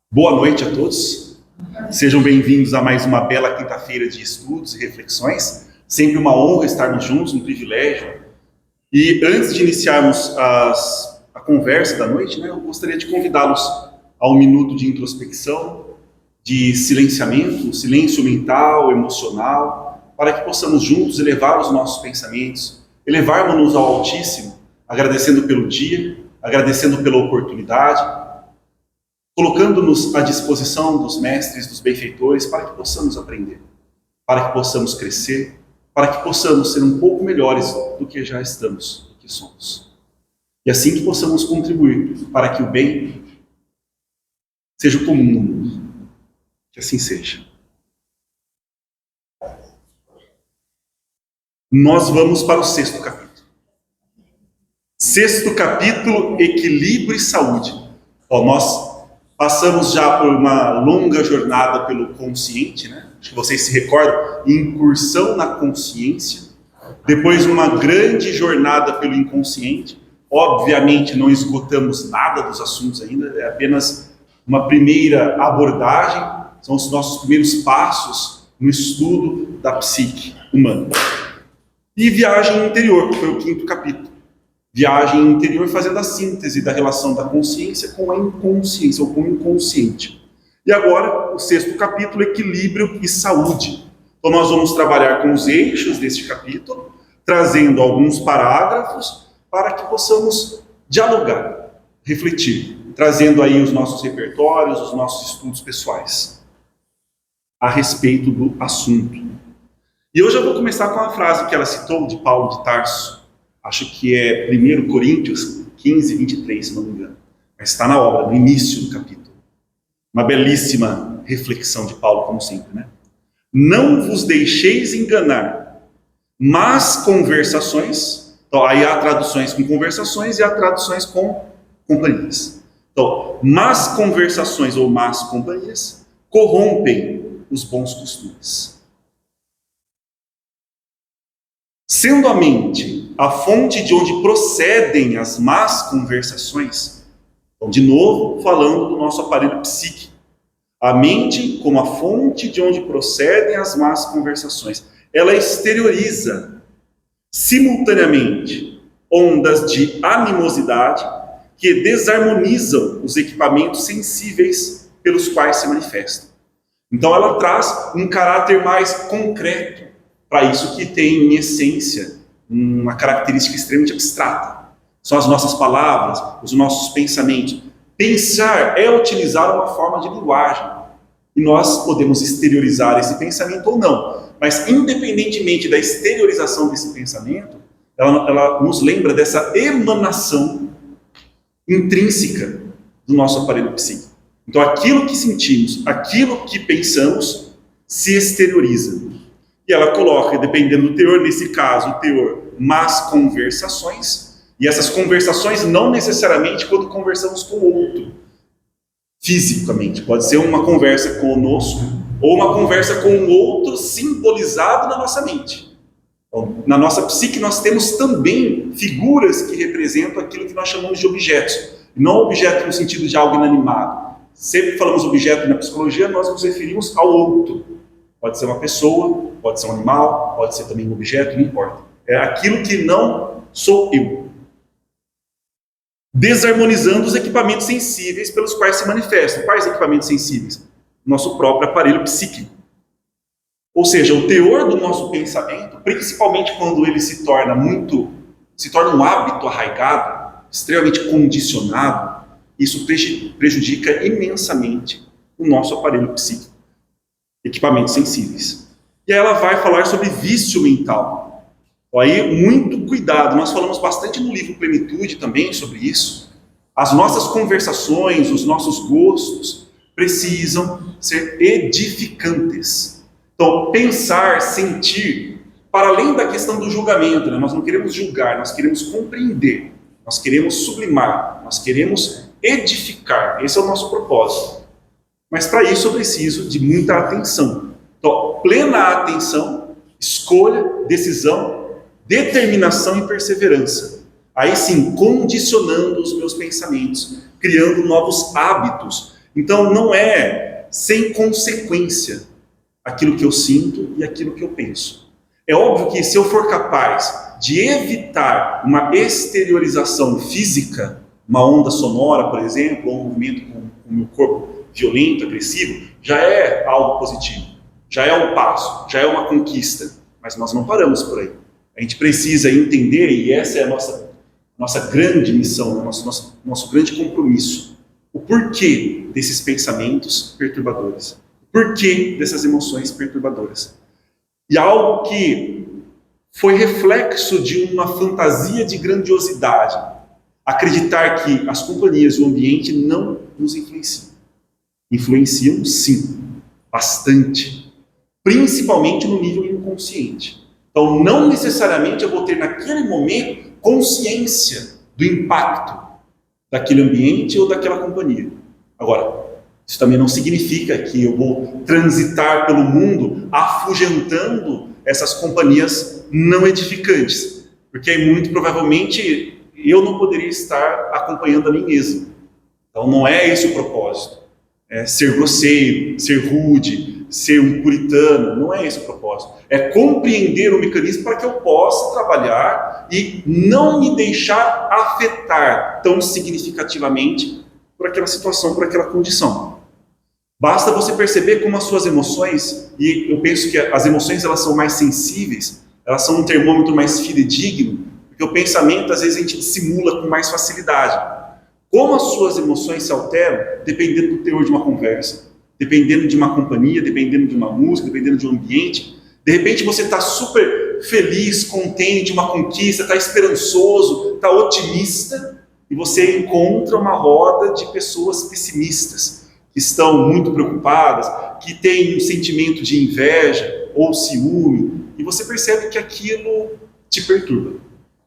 Boa noite a todos. Sejam bem-vindos a mais uma bela quinta-feira de estudos e reflexões. Sempre uma honra estarmos juntos, um privilégio. E antes de iniciarmos a conversa da noite, eu gostaria de convidá-los a um minuto de introspecção, de silenciamento, silêncio mental, emocional, para que possamos juntos elevar os nossos pensamentos, elevarmos-nos ao Altíssimo, agradecendo pelo dia, agradecendo pela oportunidade, colocando-nos à disposição dos mestres, dos benfeitores, para que possamos aprender, para que possamos crescer, para que possamos ser um pouco melhores do que já estamos, do que somos. E assim que possamos contribuir para que o bem seja comum no mundo. Que assim seja. Nós vamos para o 6º capítulo. 6º capítulo, Equilíbrio e Saúde. Nós passamos já por uma longa jornada pelo consciente, Acho que vocês se recordam, incursão na consciência. Depois uma grande jornada pelo inconsciente. Obviamente não esgotamos nada dos assuntos ainda, é apenas uma primeira abordagem, são os nossos primeiros passos no estudo da psique humana. E viagem interior, que foi o 5º capítulo. Viagem interior fazendo a síntese da relação da consciência com a inconsciência, ou com o inconsciente. E agora, o 6º capítulo, Equilíbrio e Saúde. Então nós vamos trabalhar com os eixos deste capítulo, trazendo alguns parágrafos para que possamos dialogar, refletir, trazendo aí os nossos repertórios, os nossos estudos pessoais a respeito do assunto. E hoje eu vou começar com a frase que ela citou de Paulo de Tarso. Acho que é 1 Coríntios 15, 23, se não me engano. Mas está na obra, no início do capítulo. Uma belíssima reflexão de Paulo, como sempre, Não vos deixeis enganar, mas conversações. Então, aí há traduções com conversações e há traduções com companhias. Então, más conversações ou más companhias corrompem os bons costumes. Sendo a mente a fonte de onde procedem as más conversações, então, de novo, falando do nosso aparelho psíquico, a mente como a fonte de onde procedem as más conversações, ela exterioriza simultaneamente ondas de animosidade que desarmonizam os equipamentos sensíveis pelos quais se manifestam. Então ela traz um caráter mais concreto para isso que tem em essência uma característica extremamente abstrata. São as nossas palavras, os nossos pensamentos. Pensar é utilizar uma forma de linguagem. E nós podemos exteriorizar esse pensamento ou não. Mas independentemente da exteriorização desse pensamento, ela nos lembra dessa emanação intrínseca do nosso aparelho psíquico. Então aquilo que sentimos, aquilo que pensamos, se exterioriza. E ela coloca, dependendo do teor, nesse caso, o teor más conversações, e essas conversações não necessariamente quando conversamos com o outro, fisicamente. Pode ser uma conversa conosco, ou uma conversa com o outro simbolizado na nossa mente. Então, na nossa psique nós temos também figuras que representam aquilo que nós chamamos de objetos. Não objeto no sentido de algo inanimado. Sempre que falamos objeto na psicologia, nós nos referimos ao outro. Pode ser uma pessoa, pode ser um animal, pode ser também um objeto, não importa. É aquilo que não sou eu. Desarmonizando os equipamentos sensíveis pelos quais se manifestam. Quais equipamentos sensíveis? Nosso próprio aparelho psíquico. Ou seja, o teor do nosso pensamento, principalmente quando ele se torna um hábito arraigado, extremamente condicionado, isso prejudica imensamente o nosso aparelho psíquico. Equipamentos sensíveis. E aí ela vai falar sobre vício mental. Aí, muito cuidado. Nós falamos bastante no livro Plenitude também sobre isso. As nossas conversações, os nossos gostos precisam ser edificantes. Então, pensar, sentir, para além da questão do julgamento, nós não queremos julgar, nós queremos compreender, nós queremos sublimar, nós queremos edificar. Esse é o nosso propósito. Mas para isso eu preciso de muita atenção. Então, plena atenção, escolha, decisão, determinação e perseverança. Aí sim, condicionando os meus pensamentos, criando novos hábitos. Então não é sem consequência aquilo que eu sinto e aquilo que eu penso. É óbvio que se eu for capaz de evitar uma exteriorização física, uma onda sonora, por exemplo, ou um movimento com o meu corpo violento, agressivo, já é algo positivo, já é um passo, já é uma conquista, mas nós não paramos por aí. A gente precisa entender, e essa é a nossa grande missão, nosso grande compromisso, o porquê desses pensamentos perturbadores, o porquê dessas emoções perturbadoras. E algo que foi reflexo de uma fantasia de grandiosidade, acreditar que as companhias e o ambiente não nos influenciam. Influenciam, sim, bastante, principalmente no nível inconsciente. Então, não necessariamente eu vou ter naquele momento consciência do impacto daquele ambiente ou daquela companhia. Agora, isso também não significa que eu vou transitar pelo mundo afugentando essas companhias não edificantes, porque muito provavelmente eu não poderia estar acompanhando a mim mesmo. Então não é esse o propósito. É ser grosseiro, ser rude, ser um puritano, não é esse o propósito. É compreender o mecanismo para que eu possa trabalhar e não me deixar afetar tão significativamente por aquela situação, por aquela condição. Basta você perceber como as suas emoções, e eu penso que as emoções elas são mais sensíveis, elas são um termômetro mais fidedigno, porque o pensamento às vezes a gente dissimula com mais facilidade. Como as suas emoções se alteram dependendo do teor de uma conversa, dependendo de uma companhia, dependendo de uma música, dependendo de um ambiente. De repente você está super feliz, contente, uma conquista, está esperançoso, está otimista, e você encontra uma roda de pessoas pessimistas, que estão muito preocupadas, que têm um sentimento de inveja ou ciúme, e você percebe que aquilo te perturba.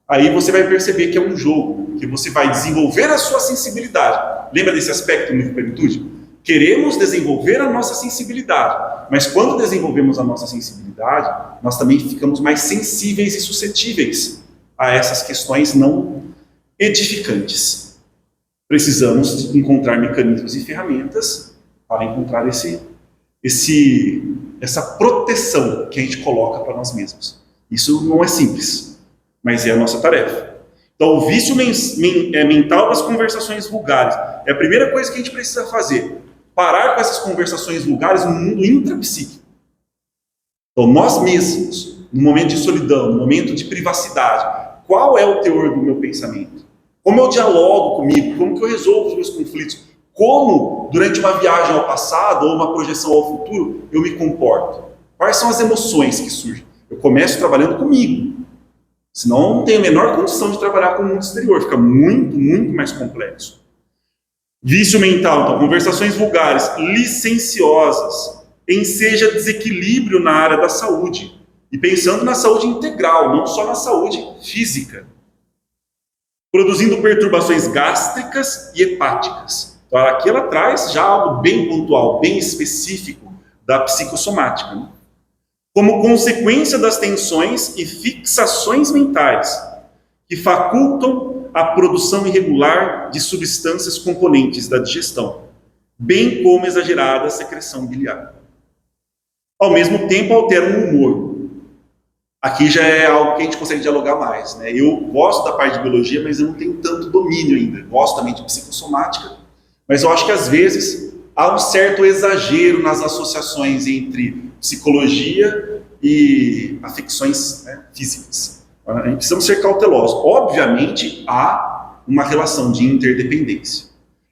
Aí você vai perceber que é um jogo, que você vai desenvolver a sua sensibilidade. Lembra desse aspecto no plenitude? Queremos desenvolver a nossa sensibilidade, mas quando desenvolvemos a nossa sensibilidade, nós também ficamos mais sensíveis e suscetíveis a essas questões não edificantes. Precisamos encontrar mecanismos e ferramentas para encontrar essa proteção que a gente coloca para nós mesmos. Isso não é simples, mas é a nossa tarefa. Então, o vício mental das conversações vulgares é a primeira coisa que a gente precisa fazer. Parar com essas conversações vulgares no mundo intrapsíquico. Então, nós mesmos, no momento de solidão, no momento de privacidade, qual é o teor do meu pensamento? Como eu dialogo comigo? Como que eu resolvo os meus conflitos? Como, durante uma viagem ao passado ou uma projeção ao futuro, eu me comporto? Quais são as emoções que surgem? Eu começo trabalhando comigo. Senão eu não tenho a menor condição de trabalhar com o mundo exterior. Fica muito, muito mais complexo. Vício mental, então, conversações vulgares, licenciosas, enseja desequilíbrio na área da saúde. E pensando na saúde integral, não só na saúde física. Produzindo perturbações gástricas e hepáticas. Então, aqui ela traz já algo bem pontual, bem específico da psicossomática, né? Como consequência das tensões e fixações mentais, que facultam a produção irregular de substâncias componentes da digestão, bem como exagerada secreção biliar. Ao mesmo tempo, alteram o humor. Aqui já é algo que a gente consegue dialogar mais, né? Eu gosto da parte de biologia, mas eu não tenho tanto domínio ainda. Gosto também de psicossomática, mas eu acho que às vezes há um certo exagero nas associações entre psicologia e afecções, né, físicas. A gente precisa ser cautelosos. Obviamente, há uma relação de interdependência.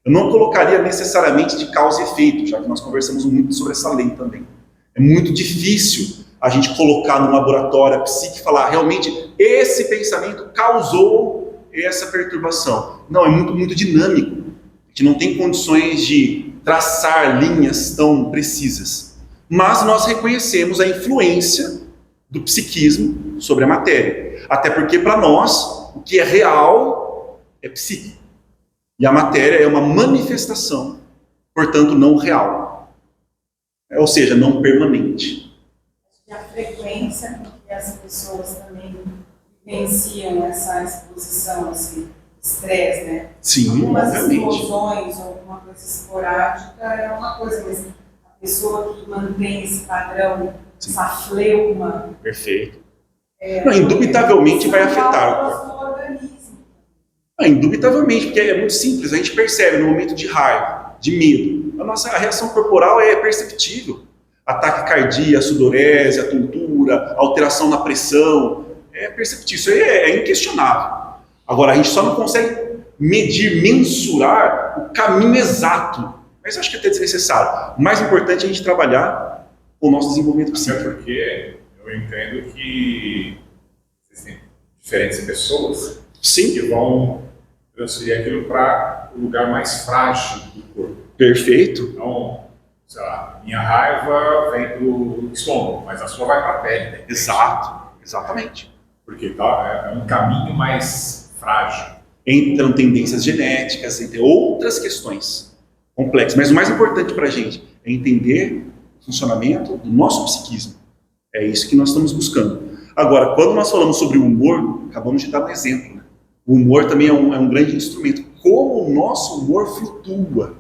Eu não colocaria necessariamente de causa e efeito, já que nós conversamos muito sobre essa lei também. É muito difícil a gente colocar no laboratório a psique e falar, realmente, esse pensamento causou essa perturbação. Não, é muito, muito dinâmico. A gente não tem condições de traçar linhas tão precisas. Mas nós reconhecemos a influência do psiquismo sobre a matéria. Até porque, para nós, o que é real é psíquico. E a matéria é uma manifestação, portanto, não real. Ou seja, não permanente. E a frequência com que as pessoas também vivenciam essa exposição, assim, estresse, né? Sim, algumas obviamente. explosões, alguma coisa esporádica é uma coisa, mas a pessoa que mantém esse padrão, Sim. essa fleuma, Perfeito. Não, indubitavelmente vai afetar o corpo. no organismo. Indubitavelmente, porque é muito simples, a gente percebe no momento de raiva, de medo. A reação corporal é perceptível. Ataque cardíaco, a sudorese, a tontura, a alteração na pressão, é perceptível, isso aí é inquestionável. Agora, a gente só não consegue medir, mensurar o caminho exato, mas acho que é até desnecessário. O mais importante é a gente trabalhar com o nosso desenvolvimento psíquico. Até porque eu entendo que existem diferentes pessoas Sim, que vão transferir aquilo para o lugar mais frágil do corpo. perfeito. Então, sei lá, minha raiva vem do estômago, mas a sua vai para a pele. Né? Exato, exatamente. Porque tá, é um caminho mais frágil. Entram tendências genéticas, entre outras questões complexas. Mas o mais importante para a gente é entender o funcionamento do nosso psiquismo. É isso que nós estamos buscando. Agora, quando nós falamos sobre o humor, acabamos de dar um exemplo. Né? O humor também é um grande instrumento. Como o nosso humor flutua.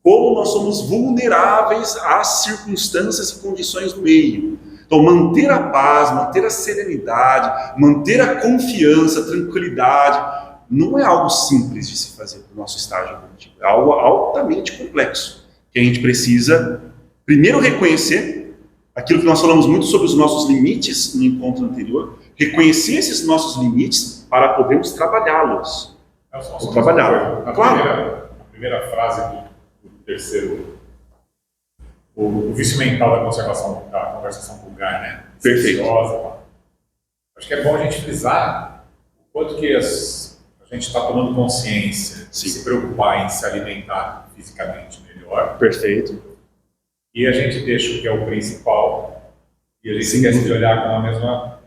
Como nós somos vulneráveis às circunstâncias e condições do meio. Então, manter a paz, manter a serenidade, manter a confiança, a tranquilidade, não é algo simples de se fazer para o nosso estágio evolutivo. É algo altamente complexo, que a gente precisa, primeiro, reconhecer aquilo que nós falamos muito sobre os nossos limites no encontro anterior, reconhecer esses nossos limites para podermos trabalhá-los. Ou trabalhar. A primeira frase do terceiro, o vício mental da conversação vulgar, né? Perfeito. Acho que é bom a gente frisar o quanto que a gente está tomando consciência de se preocupar em se alimentar fisicamente melhor. Perfeito. E a gente deixa o que é o principal e a gente esquece de olhar com a mesma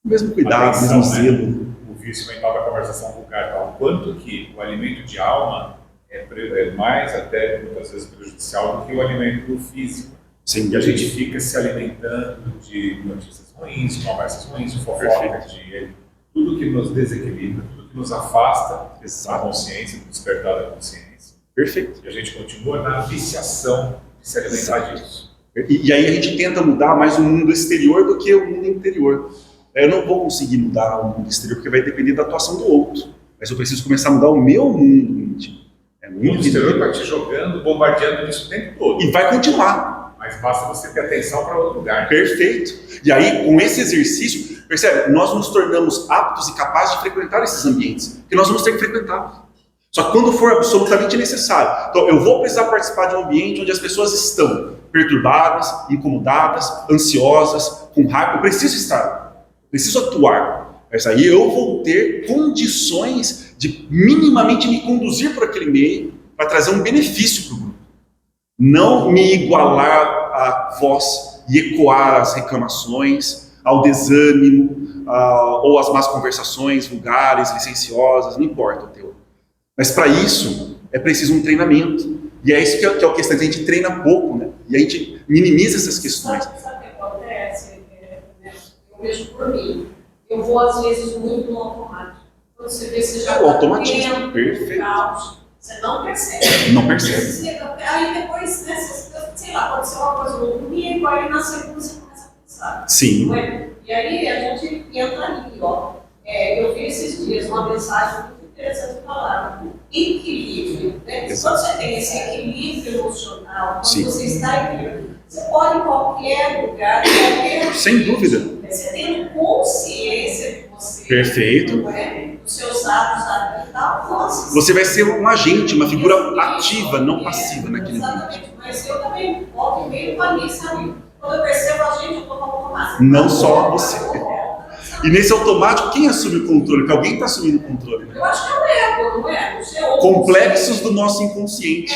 mesmo cuidado, atenção, mesmo zelo. O vício mental da conversação vulgar, tá? O quanto que o alimento de alma é mais até muitas vezes prejudicial do que o alimento físico. Sim, E a gente fica se alimentando de notícias ruins, de conversas ruins, de fofocas, de tudo que nos desequilibra, tudo que nos afasta da consciência, do despertar da consciência. Perfeito. E a gente continua na viciação de se alimentar disso. E aí a gente tenta mudar mais o mundo exterior do que o mundo interior. Eu não vou conseguir mudar o mundo exterior porque vai depender da atuação do outro. Mas eu preciso começar a mudar o meu mundo íntimo. O mundo exterior está te jogando, bombardeando isso o tempo todo. E vai continuar. Mas basta você ter atenção para outro lugar. Perfeito. E aí, com esse exercício, percebe? Nós nos tornamos aptos e capazes de frequentar esses ambientes. Que nós vamos ter que frequentar. Só que quando for absolutamente necessário. Então, eu vou precisar participar de um ambiente onde as pessoas estão perturbadas, incomodadas, ansiosas, com raiva. Eu preciso estar. Preciso atuar. Mas aí eu vou ter condições de minimamente me conduzir por aquele meio para trazer um benefício para o grupo. Não me igualar à voz e ecoar as reclamações, ao desânimo, ou às más conversações vulgares, licenciosas, não importa o teu. Mas para isso é preciso um treinamento. E é isso que é o que a gente treina pouco, né? E a gente minimiza essas questões. Sabe o que acontece? Eu vejo por mim. Eu vou, às vezes, muito no automático. Quando você vê, você já o automatismo, tempo, perfeito. caos, você não percebe. Não percebe. Aí depois, né, sei lá, aconteceu uma coisa no domingo, aí na segunda você começa a pensar. Sim. Não é? E aí a gente entra ali, ó. Eu vi esses dias uma mensagem muito interessante falando. Equilíbrio. Né? Quando você tem esse equilíbrio emocional, quando Sim. você está equilibrado, você pode ir em qualquer lugar, qualquer. Sem dúvida. Você tendo consciência de você. Perfeito. Não é? Dos seus atos e tal. Nossa. Você vai ser um agente, uma figura ativa, não passiva naquele momento. Exatamente. Mas eu também volto e meio para mim, sabe? Quando eu percebo a gente, eu estou automático. Não só você. E nesse automático, quem assume o controle? Porque alguém está assumindo o controle. Né? Eu acho que é o ego, não é? O seu Complexos do nosso inconsciente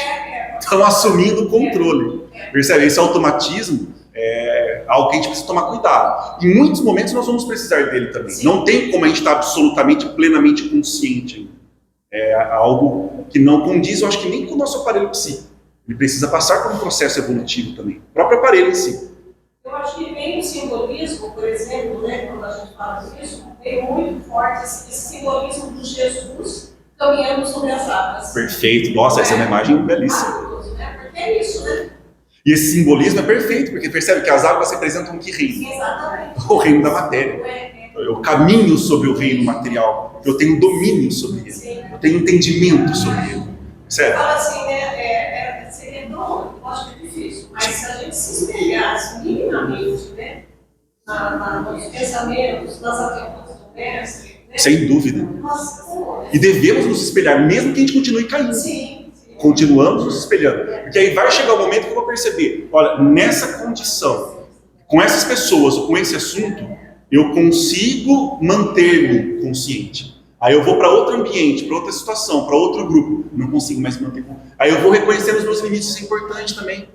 estão assumindo o controle. Percebe? Esse automatismo é algo que a gente precisa tomar cuidado. Em muitos momentos nós vamos precisar dele também. Sim. Não tem como a gente estar absolutamente, plenamente consciente ainda. É algo que não condiz, eu acho que nem com o nosso aparelho psíquico. Ele precisa passar por um processo evolutivo também. O próprio aparelho em si. Eu acho que vem o simbolismo, por exemplo, né, quando a gente fala disso, veio muito forte esse simbolismo de Jesus caminhando sobre as águas. Perfeito. Nossa, essa é uma imagem belíssima. Maravilhoso, né? Porque é isso, né? E esse simbolismo é perfeito, porque percebe que as águas representam que reino? Exatamente. O reino da matéria. Eu caminho sobre o reino material. Eu tenho domínio sobre ele. Eu tenho entendimento sobre ele. Certo? Fala assim, né? Seria tão, acho que é difícil, mas se a gente se espelhasse minimamente, né? Nos pensamentos, nas afirmações do mestre, né? Sem dúvida. Nossa, como, né? E devemos nos espelhar, mesmo que a gente continue caindo. Sim. Continuamos nos espelhando. Porque aí vai chegar o momento que eu vou perceber, olha, nessa condição, com essas pessoas, ou com esse assunto, eu consigo manter-me consciente. Aí eu vou para outro ambiente, para outra situação, para outro grupo, não consigo mais manter. Aí eu vou reconhecendo os meus limites, isso é importante também.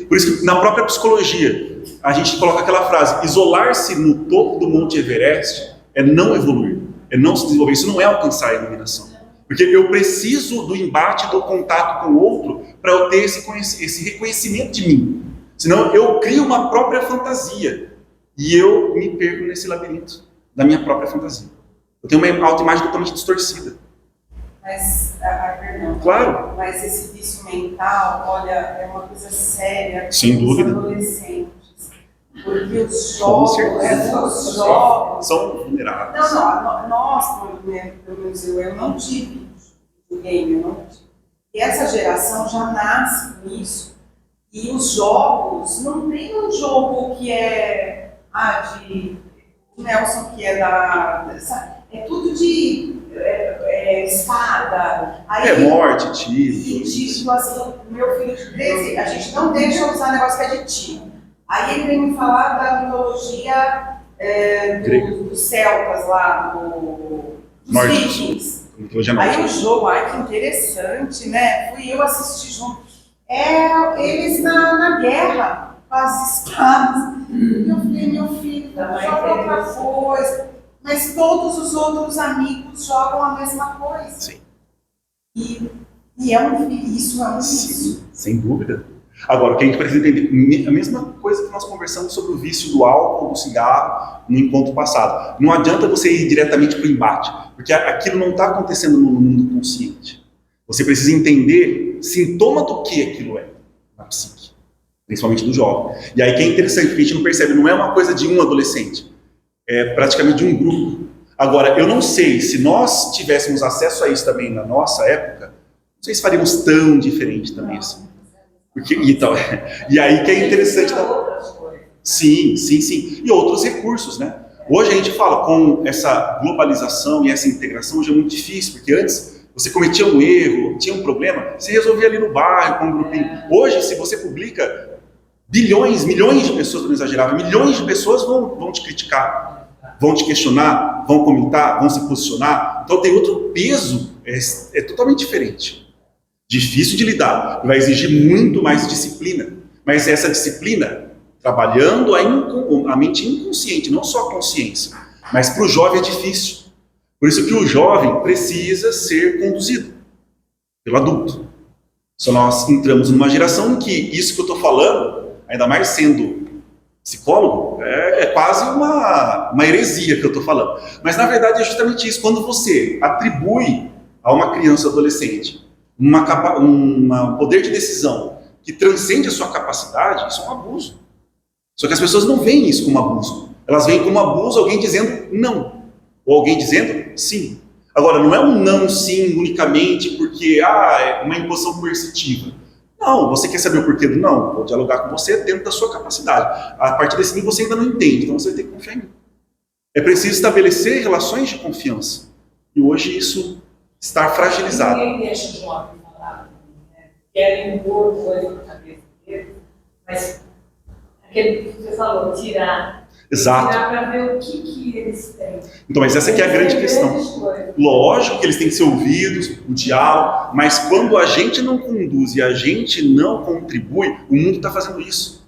Por isso que na própria psicologia, a gente coloca aquela frase, isolar-se no topo do Monte Everest é não evoluir, é não se desenvolver, isso não é alcançar a iluminação. Porque eu preciso do embate, do contato com o outro, para eu ter esse reconhecimento de mim. Senão eu crio uma própria fantasia, e eu me perco nesse labirinto da minha própria fantasia. Eu tenho uma autoimagem totalmente distorcida. Mas, perdão. Claro. Mas esse vício mental, olha, é uma coisa séria. Sem dúvida. Os adolescentes. Porque os Com jogos, certeza. os jogos. São vulneráveis. Não, nós, pelo menos eu não tive videogame, eu não tive. E essa geração já nasce com isso. E os jogos, não tem um jogo que é de Nelson, que é é tudo de espada. Aí, morte, tiro. E tiro, assim, meu filho de 13, a gente não deixa usar negócio que é de tiro. Aí ele vem me falar da mitologia dos celtas lá, dos Norte. vikings. Mitologia Aí o nórdica. jogo, que interessante, né? Fui eu assistir junto. Eles na guerra, com as espadas. E eu falei, meu filho, joga outra coisa. Mas todos os outros amigos jogam a mesma coisa. Sim. E isso é um vício. Sim, sem dúvida. Agora, o que a gente precisa entender, a mesma coisa que nós conversamos sobre o vício do álcool, do cigarro, no encontro passado. Não adianta você ir diretamente para o embate, porque aquilo não está acontecendo no mundo consciente. Você precisa entender sintoma do que aquilo é na psique, principalmente do jovem. E aí que é interessante, porque a gente não percebe, não é uma coisa de um adolescente, é praticamente de um grupo. Agora, eu não sei, se nós tivéssemos acesso a isso também na nossa época, não sei se faríamos tão diferente também assim. E aí que é interessante. Sim. E outros recursos, né? Hoje a gente fala com essa globalização e essa integração, hoje é muito difícil, porque antes você cometia um erro, tinha um problema, você resolvia ali no bairro, com um grupinho. Hoje, se você publica, milhões de pessoas, não exagerava, milhões de pessoas vão te criticar, vão te questionar, vão comentar, vão se posicionar. Então tem outro peso, é totalmente diferente. Difícil de lidar, vai exigir muito mais disciplina. Mas essa disciplina, trabalhando a mente inconsciente, não só a consciência, mas para o jovem é difícil. Por isso que o jovem precisa ser conduzido pelo adulto. Só nós entramos numa geração em que isso que eu estou falando, ainda mais sendo psicólogo, é quase uma heresia que eu estou falando. Mas na verdade é justamente isso. Quando você atribui a uma criança ou adolescente um poder de decisão que transcende a sua capacidade, isso é um abuso. Só que as pessoas não veem isso como abuso. Elas veem como abuso alguém dizendo não, ou alguém dizendo sim. Agora, não é um não sim unicamente porque é uma imposição coercitiva. Não, você quer saber o porquê do não? Vou dialogar com você dentro da sua capacidade. A partir desse nível você ainda não entende, então você vai ter que confiar em mim. É preciso estabelecer relações de confiança. E hoje isso está fragilizado. Ninguém deixa o jovem falar, né? Querem impor coisa na cabeça dele, mas aquele que você falou, tirar. Exato. Tirar para ver o que eles têm. Então, mas essa aqui é a grande questão. Lógico que eles têm que ser ouvidos, o diálogo, mas quando a gente não conduz e a gente não contribui, o mundo está fazendo isso.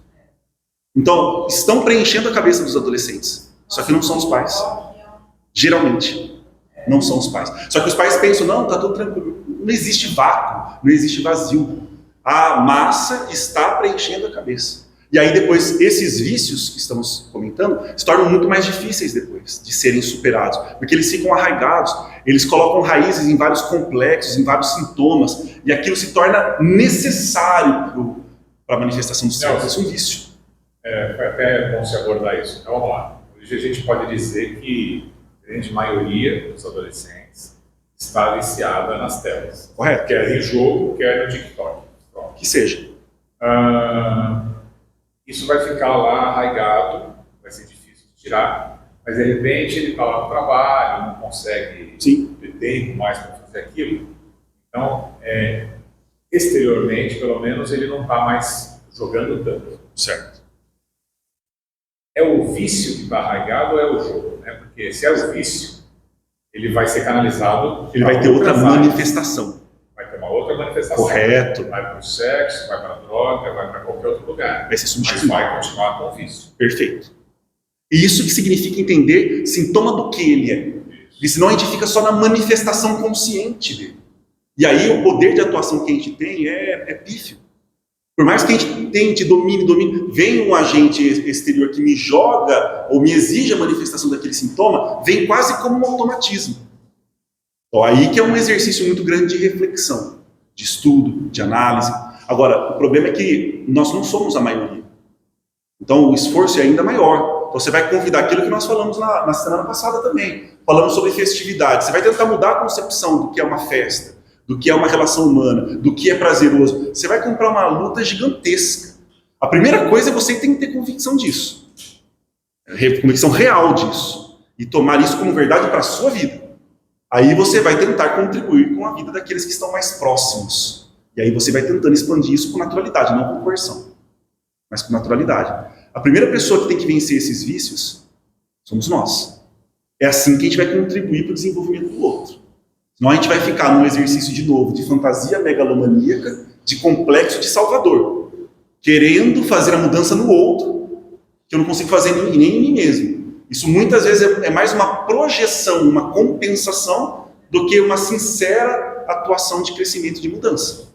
Então, estão preenchendo a cabeça dos adolescentes, só que não são os pais. Geralmente, não são os pais. Só que os pais pensam, não, está tudo tranquilo. Não existe vácuo, não existe vazio. A massa está preenchendo a cabeça. E aí depois, esses vícios que estamos comentando, se tornam muito mais difíceis depois de serem superados, porque eles ficam arraigados, eles colocam raízes em vários complexos, em vários sintomas, e aquilo se torna necessário para a manifestação do céu. Isso é um vício. Foi até bom se abordar isso. Então vamos lá. Hoje a gente pode dizer que a grande maioria dos adolescentes está viciada nas telas. Correto. Quer em jogo, quer no TikTok. Pronto. Que seja. Isso vai ficar lá arraigado, vai ser difícil de tirar, mas de repente ele está lá no trabalho, não consegue ter tempo mais para fazer aquilo. Então, exteriormente, pelo menos, ele não está mais jogando tanto. Certo. É o vício que está arraigado ou é o jogo? Né? Porque se é o vício, ele vai ser canalizado. Ele vai ter outra manifestação. Vai ter uma outra manifestação. Correto. Vai para o sexo, vai para a droga, vai para qualquer outro lugar. Vai ser Mas substituído. vai continuar com o vício. Perfeito. E isso que significa entender sintoma do que ele é. Porque senão a gente fica só na manifestação consciente dele. E aí o poder de atuação que a gente tem é pífio. Por mais que a gente tente, domine, vem um agente exterior que me joga ou me exige a manifestação daquele sintoma, vem quase como um automatismo. Então aí que é um exercício muito grande de reflexão, de estudo, de análise. Agora, o problema é que nós não somos a maioria. Então o esforço é ainda maior. Então você vai convidar aquilo que nós falamos na semana passada também. Falamos sobre festividade. Você vai tentar mudar a concepção do que é uma festa, do que é uma relação humana, do que é prazeroso. Você vai comprar uma luta gigantesca. A primeira coisa é você tem que ter convicção disso. Convicção real disso. E tomar isso como verdade para a sua vida. Aí você vai tentar contribuir com a vida daqueles que estão mais próximos. E aí você vai tentando expandir isso com naturalidade, não com coerção, mas com naturalidade. A primeira pessoa que tem que vencer esses vícios somos nós. É assim que a gente vai contribuir para o desenvolvimento do outro. Senão a gente vai ficar num exercício de novo de fantasia megalomaníaca, de complexo de salvador, querendo fazer a mudança no outro, que eu não consigo fazer nem em mim mesmo. Isso muitas vezes é mais uma projeção, uma compensação, do que uma sincera atuação de crescimento e de mudança.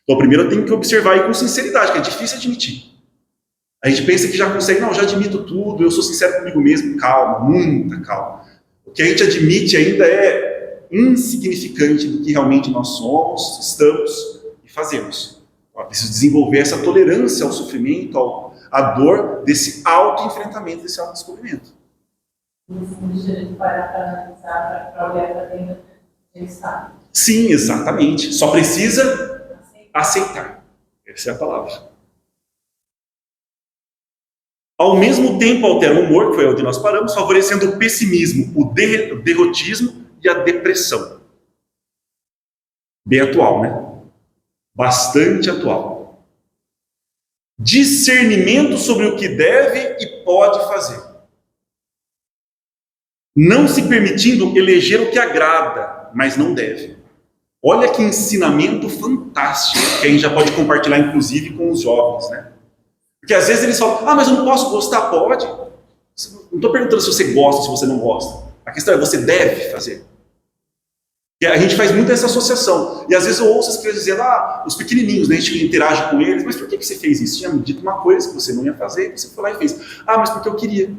Então, primeiro eu tenho que observar aí com sinceridade, que é difícil admitir. A gente pensa que já consegue, não, já admito tudo, eu sou sincero comigo mesmo. Calma, muita calma. O que a gente admite ainda é insignificante do que realmente nós somos, estamos e fazemos. Eu preciso desenvolver essa tolerância ao sofrimento, à dor, desse auto-enfrentamento, desse auto-descobrimento. No fundo, se a gente parar para analisar, para olhar para dentro, a gente sabe. Sim, exatamente. Só precisa aceitar. Essa é a palavra. Ao mesmo tempo altera o humor, que foi onde nós paramos, favorecendo o pessimismo, o derrotismo e a depressão. Bem atual, né? Bastante atual. Discernimento sobre o que deve e pode fazer. Não se permitindo eleger o que agrada, mas não deve. Olha que ensinamento fantástico, que a gente já pode compartilhar, inclusive, com os jovens, né? Porque às vezes eles falam, mas eu não posso gostar. Pode. Não estou perguntando se você gosta ou se você não gosta. A questão é, você deve fazer. E a gente faz muito essa associação. E às vezes eu ouço as crianças dizendo, os pequenininhos, né, a gente interage com eles, mas por que você fez isso? Tinha me dito uma coisa que você não ia fazer, você foi lá e fez. Mas porque eu queria.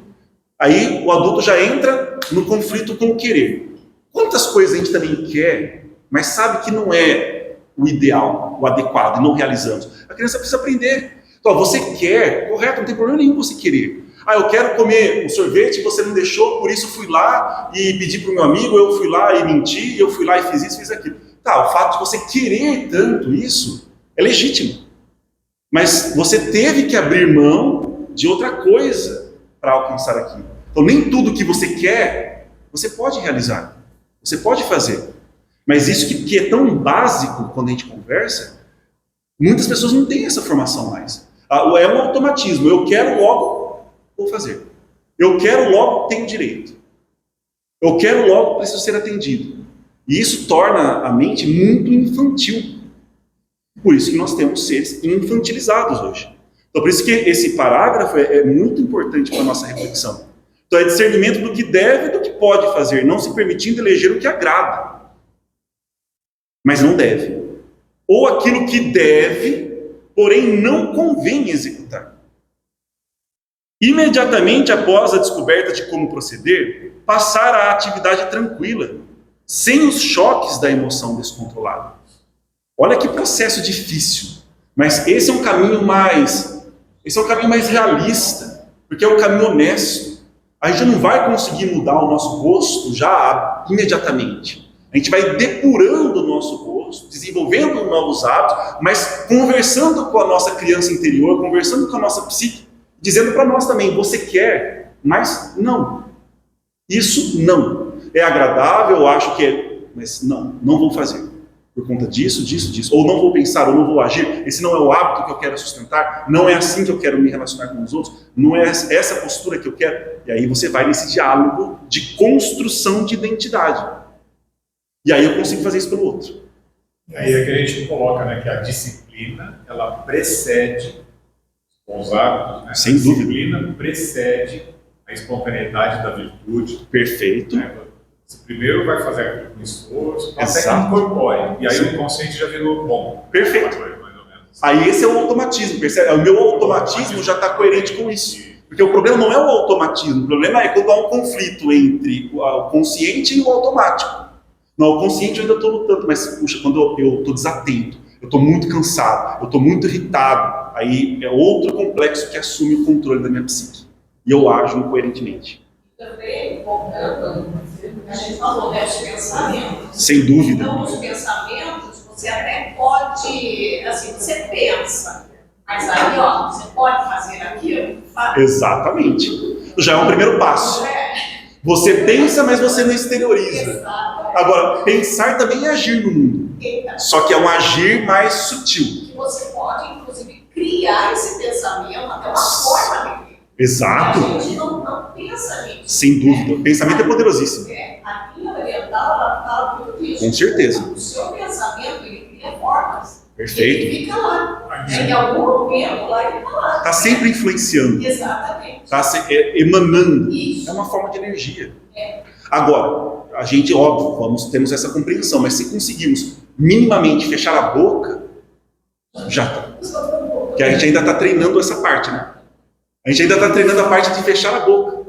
Aí o adulto já entra no conflito com o querer. Quantas coisas a gente também quer, mas sabe que não é o ideal, o adequado, e não realizamos. A criança precisa aprender. Então, você quer, correto, não tem problema nenhum você querer. Eu quero comer um sorvete, você não deixou, por isso fui lá e pedi para o meu amigo, eu fui lá e menti, eu fui lá e fiz isso, fiz aquilo. O fato de você querer tanto isso é legítimo. Mas você teve que abrir mão de outra coisa para alcançar aquilo. Então, nem tudo que você quer, você pode realizar. Você pode fazer. Mas isso que é tão básico quando a gente conversa, muitas pessoas não têm essa formação mais. É um automatismo. Eu quero logo, vou fazer. Eu quero logo, tenho direito. Eu quero logo, preciso ser atendido. E isso torna a mente muito infantil. Por isso que nós temos seres infantilizados hoje. Então, por isso que esse parágrafo é muito importante para a nossa reflexão. Então, é discernimento do que deve e do que pode fazer, não se permitindo eleger o que agrada. Mas não deve. Ou aquilo que deve, porém não convém executar. Imediatamente após a descoberta de como proceder, passar à atividade tranquila, sem os choques da emoção descontrolada. Olha que processo difícil, mas esse é um caminho mais realista, porque é um caminho honesto. A gente não vai conseguir mudar o nosso gosto já imediatamente. A gente vai depurando o nosso gosto, desenvolvendo novos hábitos, mas conversando com a nossa criança interior, conversando com a nossa psique, dizendo para nós também, você quer, mas não. Isso não. É agradável, eu acho que é, mas não vou fazer. Por conta disso. Ou não vou pensar, ou não vou agir. Esse não é o hábito que eu quero sustentar. Não é assim que eu quero me relacionar com os outros. Não é essa postura que eu quero. E aí você vai nesse diálogo de construção de identidade. E aí eu consigo fazer isso pelo outro. E aí é que a gente coloca, né, que a disciplina, ela precede os hábitos, né? Sem dúvida. A disciplina precede a espontaneidade da virtude. Perfeito. Né? Você primeiro vai fazer aquilo com esforço, até que Exato. incorpore. E aí Sim. o inconsciente já virou bom. Perfeito. Mais ou menos. Aí esse é o automatismo, percebe? O meu automatismo já está coerente com isso. Porque o problema não é o automatismo, o problema é quando há um conflito entre o consciente e o automático. Não, o consciente eu ainda estou lutando, mas puxa, quando eu estou desatento, eu estou muito cansado, eu estou muito irritado, aí é outro complexo que assume o controle da minha psique. E eu ajo incoerentemente. Também, voltando, a gente falou, né, os pensamentos. Sem dúvida. Então, os pensamentos, você até pode, assim, você pensa, mas aí, ó, você pode fazer aquilo? Faz. Exatamente. Já é um primeiro passo. Você pensa, mas você não exterioriza. Exato. Agora, pensar também é agir no mundo. Só que é um agir mais sutil. Que você pode, inclusive, criar esse pensamento, até uma forma de ver. Exato. A gente não pensa nisso. Sem dúvida. O pensamento é poderosíssimo. A linha oriental, ela fala muito disso. Com certeza. O seu pensamento, ele cria formas. Perfeito. Ele fica lá. Em algum momento, lá ele está lá. Está sempre influenciando. Exatamente. Está emanando. Isso. É uma forma de energia. É. Agora, a gente, óbvio, temos essa compreensão, mas se conseguirmos minimamente fechar a boca, já está. Porque a gente ainda está treinando essa parte, né? A gente ainda está treinando a parte de fechar a boca.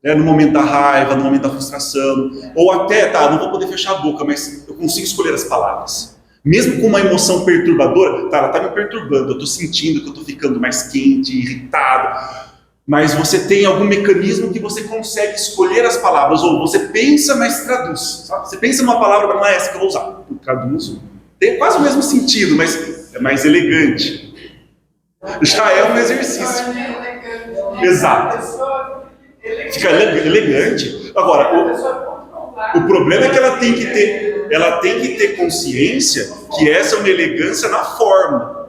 Né? No momento da raiva, no momento da frustração. Ou até, não vou poder fechar a boca, mas eu consigo escolher as palavras. Mesmo com uma emoção perturbadora, ela está me perturbando, eu estou sentindo que eu estou ficando mais quente, irritado. Mas você tem algum mecanismo que você consegue escolher as palavras, ou você pensa, mas traduz. Sabe? Você pensa numa palavra, mas não é essa que eu vou usar. Eu traduzo. Tem quase o mesmo sentido, mas é mais elegante. Já é um exercício. Exato. Fica elegante. Agora, o problema é que ela tem que ter consciência que essa é uma elegância na forma,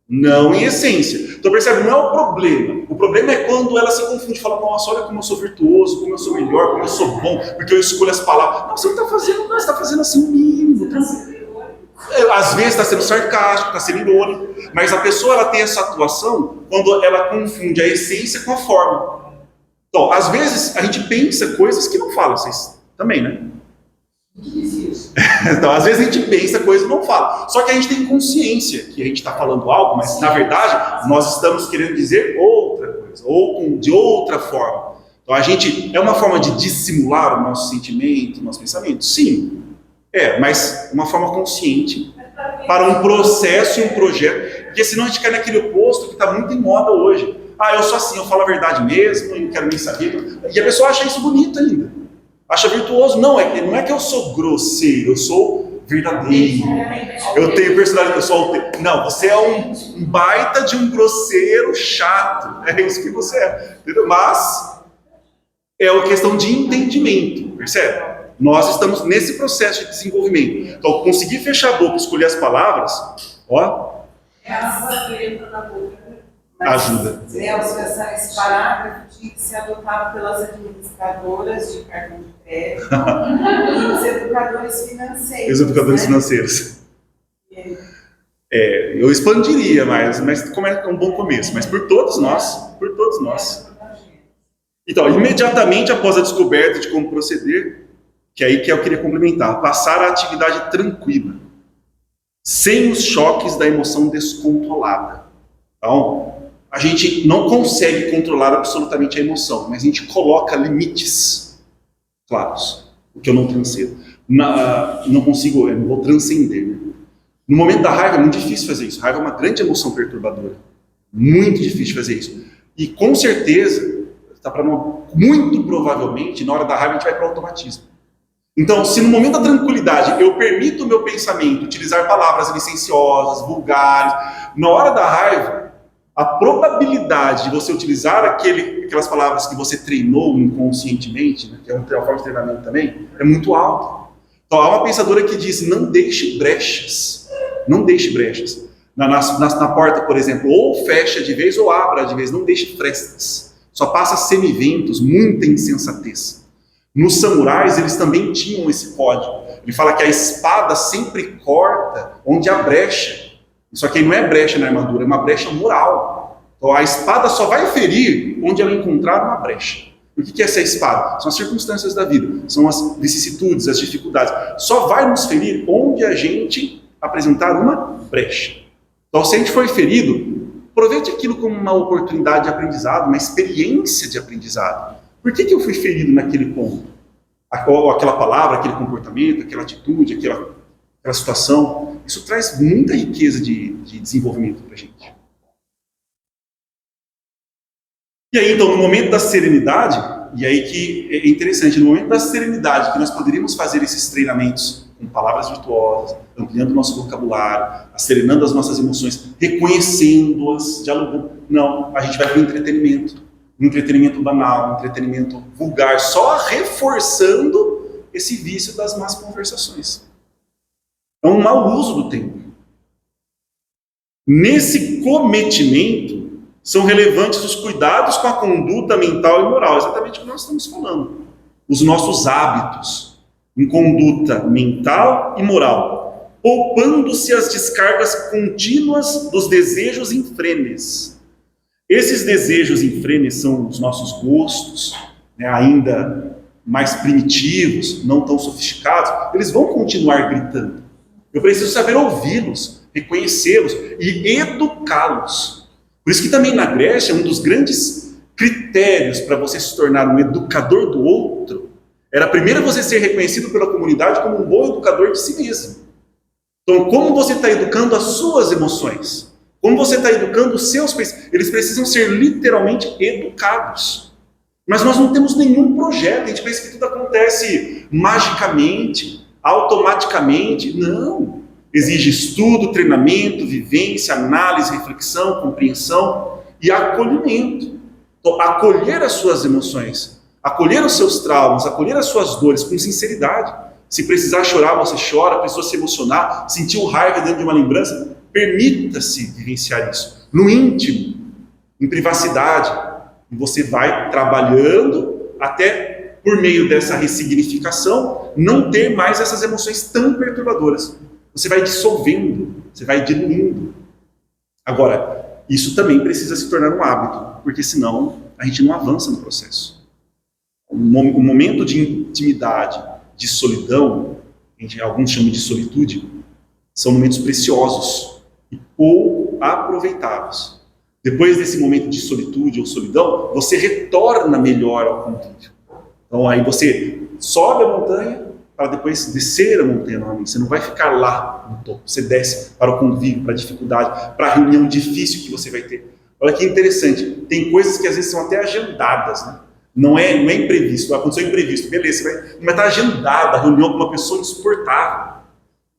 não em essência. Então percebe, não é o problema. O problema é quando ela se confunde e fala, nossa, olha como eu sou virtuoso, como eu sou melhor, como eu sou bom, porque eu escolho as palavras. Não, você não está fazendo nada, você está fazendo assim o mínimo. Às vezes está sendo sarcástico, está sendo irônico, mas a pessoa ela tem essa atuação quando ela confunde a essência com a forma. Então, às vezes a gente pensa coisas que não fala, vocês também, né? Então, às vezes a gente pensa coisas e não fala. Só que a gente tem consciência que a gente está falando algo, mas na verdade nós estamos querendo dizer outra coisa, ou de outra forma. Então a gente, é uma forma de dissimular o nosso sentimento, o nosso pensamento? Sim. Mas uma forma consciente para um processo e um projeto, porque senão a gente cai naquele oposto que está muito em moda hoje. Eu sou assim, eu falo a verdade mesmo, eu não quero nem saber. E a pessoa acha isso bonito ainda. Acha virtuoso. Não é que eu sou grosseiro, eu sou verdadeiro. Eu tenho personalidade, eu sou autêntico. Não, você é um baita de um grosseiro chato. É isso que você é. Entendeu? Mas é uma questão de entendimento, percebe? Nós estamos nesse processo de desenvolvimento. Então, conseguir fechar a boca, escolher as palavras, ajuda. Nelson, esse parágrafo tinha que ser adotado pelas administradoras de cartão de crédito e os educadores financeiros. Os educadores financeiros. Eu expandiria mais, mas como é um bom começo. Mas por todos nós. Então, imediatamente após a descoberta de como proceder, que é aí que eu queria complementar, passar a atividade tranquila, sem os choques da emoção descontrolada. Então, a gente não consegue controlar absolutamente a emoção, mas a gente coloca limites claros, o que eu não transcendo. Não consigo, eu não vou transcender. Né? No momento da raiva é muito difícil fazer isso. A raiva é uma grande emoção perturbadora. Muito difícil fazer isso. E com certeza, muito provavelmente, na hora da raiva a gente vai para o automatismo. Então, se no momento da tranquilidade eu permito o meu pensamento utilizar palavras licenciosas, vulgares, na hora da raiva, a probabilidade de você utilizar aquelas palavras que você treinou inconscientemente, né, que é uma forma de treinamento também, é muito alta. Então, há uma pensadora que diz, não deixe brechas. Não deixe brechas. Na porta, por exemplo, ou fecha de vez ou abra de vez, não deixe frestas. Só passa semiventos, muita insensatez. Nos samurais, eles também tinham esse código. Ele fala que a espada sempre corta onde há brecha. Só que aí não é brecha na armadura, é uma brecha moral. Então a espada só vai ferir onde ela encontrar uma brecha. O que é essa espada? São as circunstâncias da vida, são as vicissitudes, as dificuldades. Só vai nos ferir onde a gente apresentar uma brecha. Então, se a gente foi ferido, aproveite aquilo como uma oportunidade de aprendizado, uma experiência de aprendizado. Por que eu fui ferido naquele ponto? Aquela palavra, aquele comportamento, aquela atitude, aquela situação. Isso traz muita riqueza de desenvolvimento para a gente. E aí, então, no momento da serenidade, e aí que é interessante, no momento da serenidade, que nós poderíamos fazer esses treinamentos com palavras virtuosas, ampliando o nosso vocabulário, serenando as nossas emoções, reconhecendo-as, dialogando. Não, a gente vai para o entretenimento. Um entretenimento banal, um entretenimento vulgar, só reforçando esse vício das más conversações. É um mau uso do tempo. Nesse cometimento, são relevantes os cuidados com a conduta mental e moral, exatamente o que nós estamos falando. Os nossos hábitos em conduta mental e moral, poupando-se as descargas contínuas dos desejos infrenes. Esses desejos infrenes são os nossos gostos, né, ainda mais primitivos, não tão sofisticados, eles vão continuar gritando. Eu preciso saber ouvi-los, reconhecê-los e educá-los. Por isso que também na Grécia, um dos grandes critérios para você se tornar um educador do outro, era primeiro você ser reconhecido pela comunidade como um bom educador de si mesmo. Então, como você está educando as suas emoções? Como você está educando os seus pensamentos? Eles precisam ser literalmente educados. Mas nós não temos nenhum projeto, a gente pensa que tudo acontece magicamente, automaticamente. Não. Exige estudo, treinamento, vivência, análise, reflexão, compreensão e acolhimento. Então, acolher as suas emoções, acolher os seus traumas, acolher as suas dores com sinceridade. Se precisar chorar, você chora, precisou se emocionar, sentiu raiva dentro de uma lembrança, permita-se vivenciar isso. No íntimo, em privacidade. E você vai trabalhando até, por meio dessa ressignificação, não ter mais essas emoções tão perturbadoras. Você vai dissolvendo, você vai diluindo. Agora, isso também precisa se tornar um hábito, porque senão a gente não avança no processo. O momento de intimidade, de solidão, alguns chamam de solitude, são momentos preciosos e pouco aproveitados. Depois desse momento de solitude ou solidão, você retorna melhor ao convívio. Então aí você sobe a montanha para depois descer a montanha novamente. Você não vai ficar lá no topo. Você desce para o convívio, para a dificuldade, para a reunião difícil que você vai ter. Olha que interessante. Tem coisas que às vezes são até agendadas, né? Não é imprevisto. Aconteceu imprevisto. Beleza, você vai estar agendada a reunião com uma pessoa insuportável.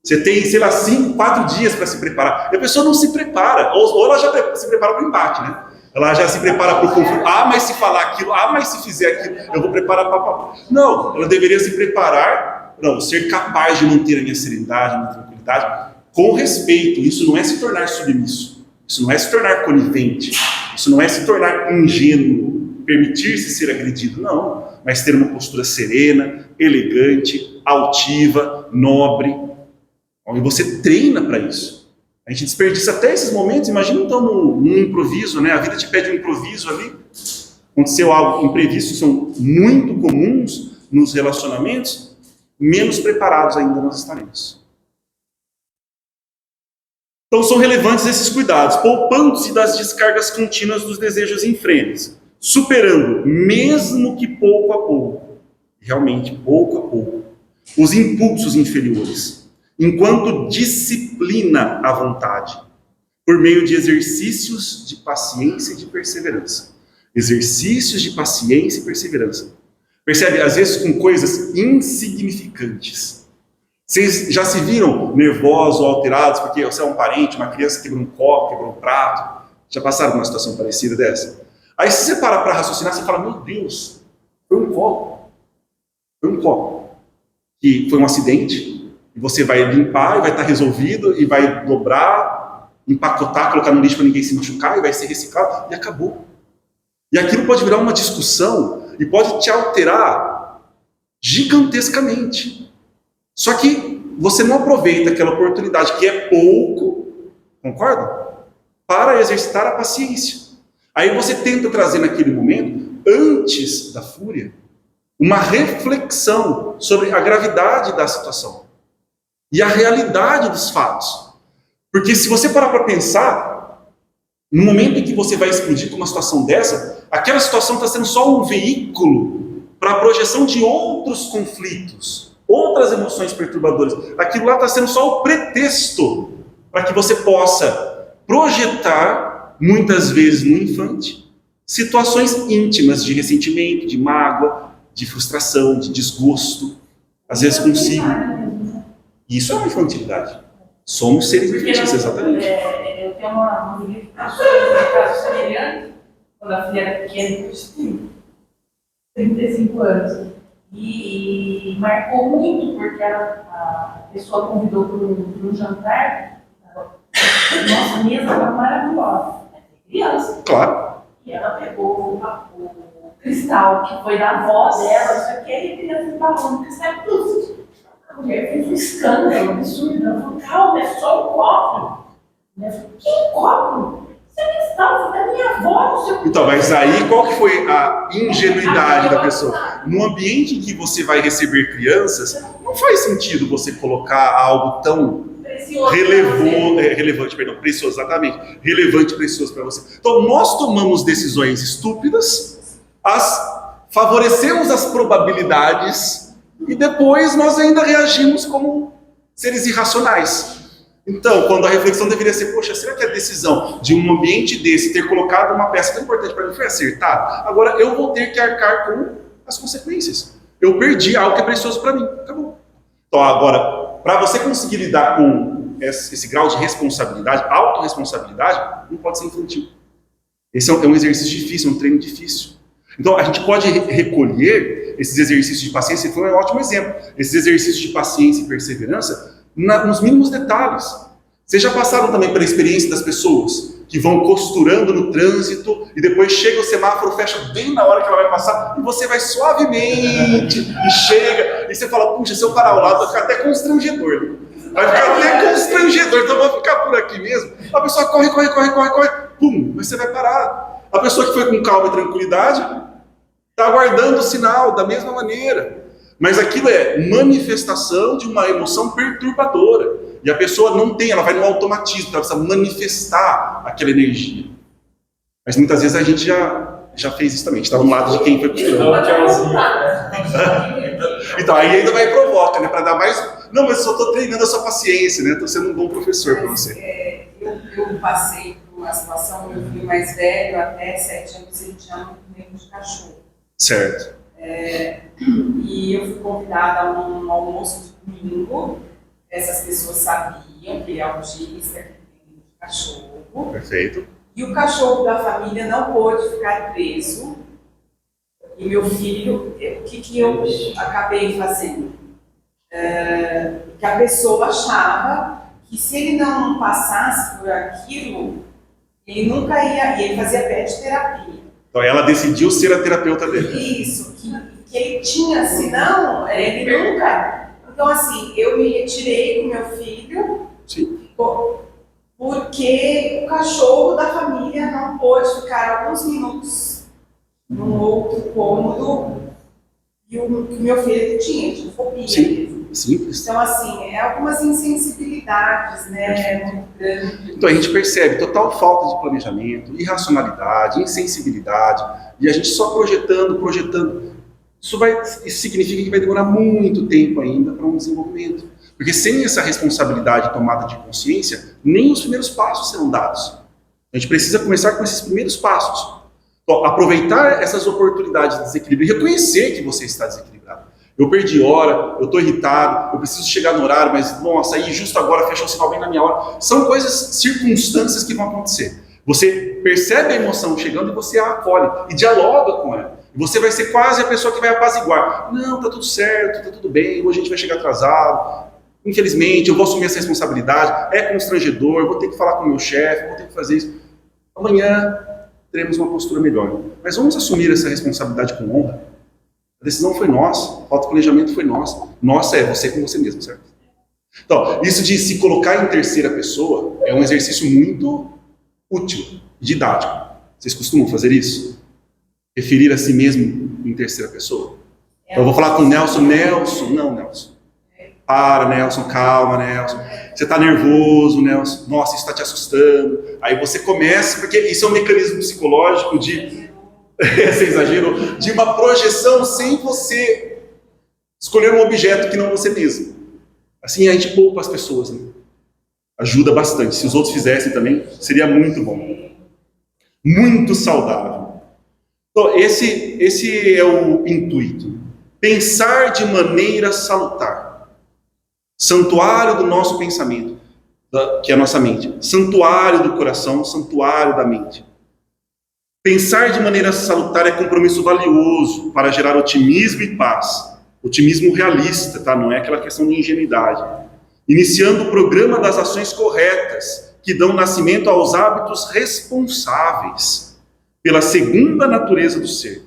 Você tem, 5, 4 dias para se preparar. E a pessoa não se prepara. Ou ela já se prepara para o embate, né? Ela já se prepara para o conflito. Mas se falar aquilo, mas se fizer aquilo, eu vou preparar para... Não, ela deveria se preparar, ser capaz de manter a minha serenidade, a minha tranquilidade, com respeito. Isso não é se tornar submisso. Isso não é se tornar conivente. Isso não é se tornar ingênuo, permitir-se ser agredido. Não, mas ter uma postura serena, elegante, altiva, nobre. E você treina para isso. A gente desperdiça até esses momentos. Imagina então num improviso, né? A vida te pede um improviso ali. Aconteceu algo, imprevistos são muito comuns nos relacionamentos. Menos preparados ainda nós estaremos. Então são relevantes esses cuidados, poupando-se das descargas contínuas dos desejos infrenes, superando, mesmo que pouco a pouco, realmente pouco a pouco, os impulsos inferiores, enquanto disciplina a vontade, por meio de exercícios de paciência e de perseverança. Exercícios de paciência e perseverança. Percebe? Às vezes com coisas insignificantes. Vocês já se viram nervosos ou alterados porque você é um parente, uma criança quebrou um copo, quebrou um prato? Já passaram por uma situação parecida dessa? Aí se você parar para raciocinar, você fala, meu Deus, foi um copo. Foi um copo. Que foi um acidente, e você vai limpar, e vai estar resolvido, e vai dobrar, empacotar, colocar no lixo para ninguém se machucar, e vai ser reciclado, e acabou. E aquilo pode virar uma discussão, e pode te alterar gigantescamente. Só que você não aproveita aquela oportunidade, que é pouco, concorda? Para exercitar a paciência. Aí você tenta trazer naquele momento, antes da fúria, uma reflexão sobre a gravidade da situação e a realidade dos fatos. Porque se você parar para pensar, no momento em que você vai explodir com uma situação dessa, aquela situação está sendo só um veículo para a projeção de outros conflitos, outras emoções perturbadoras. Aquilo lá está sendo só o pretexto para que você possa projetar, muitas vezes no infante, situações íntimas de ressentimento, de mágoa, de frustração, de desgosto, às vezes consigo. Isso é uma infantilidade. Somos seres infantis, exatamente. Eu tenho uma amiga que passou um caso semelhante, quando a filha era pequena, eu tinha 35 anos. E marcou muito, porque a pessoa convidou para um jantar. Nossa mesa estava maravilhosa. Criança. Claro. E ela pegou o cristal, que foi da avó dela, isso aqui, e a criança falando, cristal é tudo. A mulher fez um escândalo absurdo. Ela falou, calma, é só um copo. Ela falou, que copo? Isso é cristal, foi da minha avó, não sei o que. Então, mas aí qual que foi a ingenuidade da pessoa? No ambiente em que você vai receber crianças, não faz sentido você colocar algo tão precioso, exatamente. Relevante e precioso para você. Então, nós tomamos decisões estúpidas, favorecemos as probabilidades e depois nós ainda reagimos como seres irracionais. Então, quando a reflexão deveria ser, poxa, será que a decisão de um ambiente desse, ter colocado uma peça tão importante para mim foi acertada? Agora eu vou ter que arcar com as consequências. Eu perdi algo que é precioso para mim. Acabou. Então, agora, para você conseguir lidar com esse grau de responsabilidade, autorresponsabilidade, não pode ser infantil. Esse é um exercício difícil, um treino difícil. Então, a gente pode recolher esses exercícios de paciência, foi um ótimo exemplo, esses exercícios de paciência e perseverança nos mínimos detalhes. Vocês já passaram também pela experiência das pessoas que vão costurando no trânsito e depois chega o semáforo, fecha bem na hora que ela vai passar e você vai suavemente e chega e você fala, puxa, se eu parar ao lado vai ficar até constrangedor, né? Vai ficar até constrangedor, então vou ficar por aqui mesmo. A pessoa corre, pum, mas você vai parar. A pessoa que foi com calma e tranquilidade está aguardando o sinal da mesma maneira. Mas aquilo é manifestação de uma emoção perturbadora. E a pessoa não tem, ela vai no automatismo, ela precisa manifestar aquela energia. Mas muitas vezes a gente já fez isso também, a gente está no lado de quem foi costurando. Então aí ainda vai e provoca, né? Para dar mais. Não, mas eu só estou treinando a sua paciência, né? Estou sendo um bom professor para você. Eu passei por uma situação, meu filho mais velho, até 7 anos, ele tinha muito medo de cachorro. Certo. E eu fui convidada a um almoço de domingo. Essas pessoas sabiam que ele é autista, que tem medo de cachorro. Perfeito. E o cachorro da família não pôde ficar preso. E meu filho, o que eu acabei fazendo? Que a pessoa achava que se ele não passasse por aquilo, ele nunca ia, e ele fazia pet terapia. Então ela decidiu ser a terapeuta dele. Isso, que ele tinha, senão ele nunca. Então assim, eu me retirei com meu filho. Sim. Porque o cachorro da família não pôde ficar alguns minutos num outro cômodo e o que meu filho tinha fobia. Sim. Simples. Então, assim, algumas insensibilidades, né, muito grandes. Então a gente percebe total falta de planejamento, irracionalidade, insensibilidade, e a gente só projetando. Isso significa que vai demorar muito tempo ainda para um desenvolvimento. Porque sem essa responsabilidade e tomada de consciência, nem os primeiros passos serão dados. A gente precisa começar com esses primeiros passos. Então, aproveitar essas oportunidades de desequilíbrio e reconhecer que você está desequilibrado. Eu perdi hora, eu estou irritado, eu preciso chegar no horário, mas nossa, aí justo agora fechou o sinal bem na minha hora. São coisas, circunstâncias que vão acontecer. Você percebe a emoção chegando e você a acolhe e dialoga com ela. E você vai ser quase a pessoa que vai apaziguar. Não, tá tudo certo, tá tudo bem, hoje a gente vai chegar atrasado. Infelizmente, eu vou assumir essa responsabilidade, é constrangedor, eu vou ter que falar com o meu chefe, vou ter que fazer isso. Amanhã teremos uma postura melhor. Mas vamos assumir essa responsabilidade com honra. A decisão foi nossa, o auto-planejamento foi nosso. Nossa é você com você mesmo, certo? Então, isso de se colocar em terceira pessoa é um exercício muito útil, didático. Vocês costumam fazer isso? Referir a si mesmo em terceira pessoa? Então, eu vou falar com o Nelson. Não, Nelson. Para, Nelson, calma, Nelson. Você está nervoso, Nelson. Nossa, isso está te assustando. Aí você começa, porque isso é um mecanismo psicológico de... Sem exagero, de uma projeção sem você escolher um objeto que não você mesmo. Assim a gente poupa as pessoas, né? Ajuda bastante. Se os outros fizessem também, seria muito bom. Muito saudável. Então, esse é o intuito. Pensar de maneira salutar. Santuário do nosso pensamento, que é a nossa mente. Santuário do coração, santuário da mente. Pensar de maneira salutar é compromisso valioso para gerar otimismo e paz. Otimismo realista, tá? Não é aquela questão de ingenuidade. Iniciando o programa das ações corretas, que dão nascimento aos hábitos responsáveis pela segunda natureza do ser.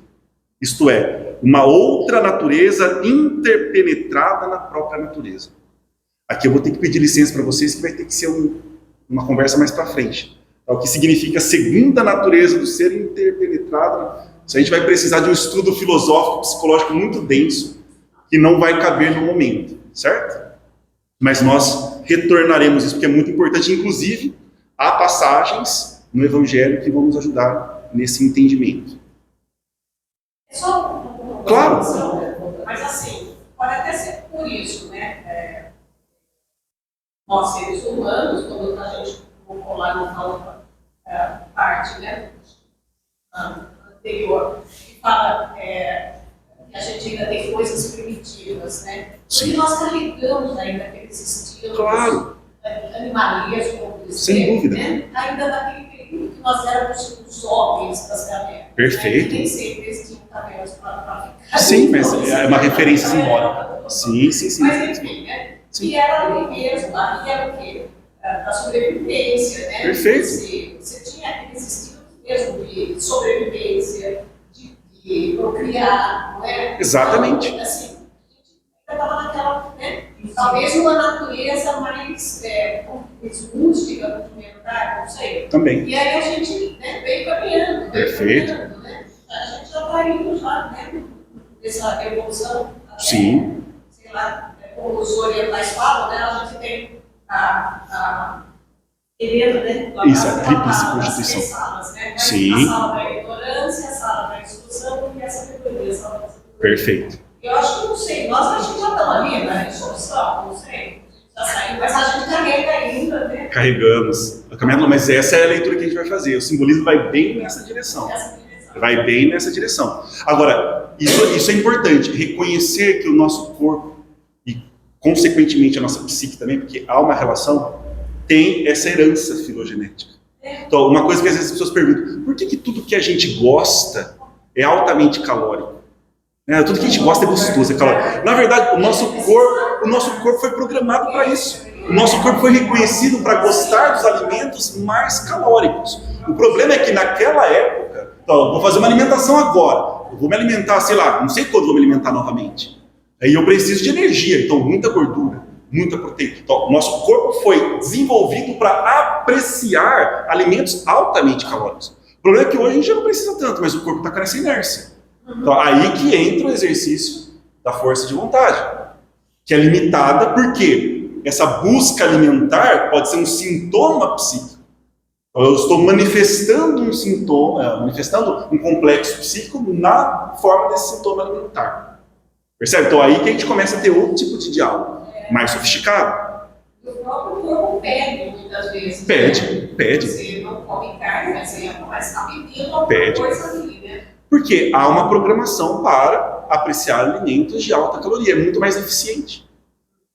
Isto é, uma outra natureza interpenetrada na própria natureza. Aqui eu vou ter que pedir licença para vocês, que vai ter que ser uma conversa mais para frente. O que significa segunda natureza do ser interpenetrada. Isso a gente vai precisar de um estudo filosófico, psicológico muito denso, que não vai caber no momento, certo? Mas nós retornaremos isso, porque é muito importante. Inclusive, há passagens no Evangelho que vão nos ajudar nesse entendimento. É só uma Claro. Mas assim, pode até ser por isso, né? Nós, seres humanos, quando a gente colocou lá na outra parte, né, anterior, que fala que a gente ainda tem coisas primitivas, né? Sim. E nós carregamos ainda aqueles estilos animalescos, sem dúvida, né? Ainda daquele período que nós éramos os homens das cavernas. Perfeito. Né? Nem sempre eles tinham cavernas para ficar. Sim, mas é uma referência simbólica. Sim. Mas enfim, né? Sim. E era ali mesmo, ali era o quê? Da sobrevivência, né? Perfeito. Você tinha aqueles estilos mesmo de sobrevivência, de procriar, não é? Exatamente. Então, assim, a gente ainda estava naquela, né? Talvez uma natureza mais rústica, no primeiro lugar, não sei. Também. E aí a gente, né, veio caminhando. Perfeito. Né? A gente já está indo já, né? Nessa evolução. Sim. Sei lá, como os orientais falam, né? A gente tem a beleza, né? Isso, a tríplice constituição. Salas, né? Sim. A sala da ignorância, a sala da instrução e essa sabedoria, a sala da sabedoria. Perfeito. Eu acho que não sei, nós acho que já estamos ali na instrução, não sei. Já saiu, mas a gente carrega ainda, né? Carregamos. Mas essa é a leitura que a gente vai fazer. O simbolismo vai bem nessa direção. Vai bem nessa direção. Agora, isso é importante, reconhecer que o nosso corpo, e consequentemente a nossa psique também, porque há uma relação, tem essa herança filogenética. Então, uma coisa que às vezes as pessoas perguntam, por que tudo que a gente gosta é altamente calórico? Tudo que a gente gosta é gostoso, é calórico. Na verdade, o nosso corpo foi programado para isso. O nosso corpo foi reconhecido para gostar dos alimentos mais calóricos. O problema é que naquela época, então, vou fazer uma alimentação agora, eu vou me alimentar, sei lá, não sei quando vou me alimentar novamente. Aí eu preciso de energia, então muita gordura, muita proteína. Então, o nosso corpo foi desenvolvido para apreciar alimentos altamente calóricos. O problema é que hoje a gente já não precisa tanto, mas o corpo está com essa inércia. Então, aí que entra o exercício da força de vontade. que é limitada, porque essa busca alimentar pode ser um sintoma psíquico. Então, eu estou manifestando um sintoma, manifestando um complexo psíquico na forma desse sintoma alimentar. Percebe? Então aí que a gente começa a ter outro tipo de diálogo, mais sofisticado. O próprio corpo pede, muitas vezes. Pede. Você não come carne, mas você está pedindo alguma Pede. coisa ali, né? Porque há uma programação para apreciar alimentos de alta caloria, é muito mais eficiente.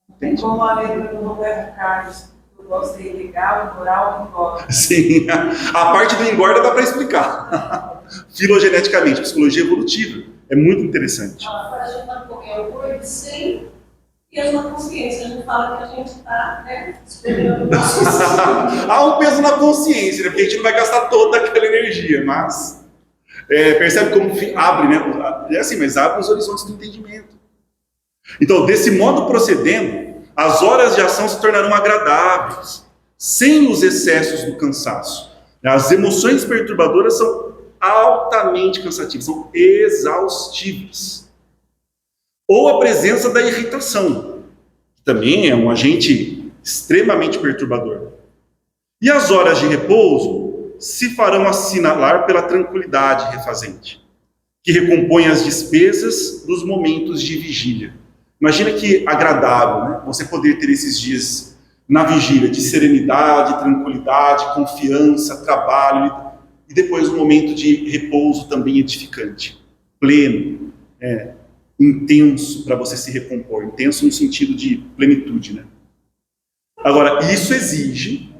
Entende? Como a letra do Roberto Carlos, eu gostei legal, moral, engorda. Sim, a parte do engorda dá para explicar. Filogeneticamente, psicologia evolutiva. É muito interessante. Para a gente estar comendo coisa sem peso na consciência. A gente fala que a gente está, né, esperando o nosso Há um peso na consciência, né? Porque a gente não vai gastar toda aquela energia, mas percebe como abre, né? É assim, mas abre os horizontes do entendimento. Então, desse modo procedendo, as horas de ação se tornarão agradáveis, sem os excessos do cansaço. As emoções perturbadoras são altamente cansativas, são exaustivas. Ou a presença da irritação, que também é um agente extremamente perturbador. E as horas de repouso se farão assinalar pela tranquilidade refazente, que recompõe as despesas dos momentos de vigília. Imagina que agradável, né? Você poder ter esses dias na vigília de serenidade, tranquilidade, confiança, trabalho, e depois um momento de repouso também edificante, pleno, intenso para você se recompor, intenso no sentido de plenitude, né? Agora, isso exige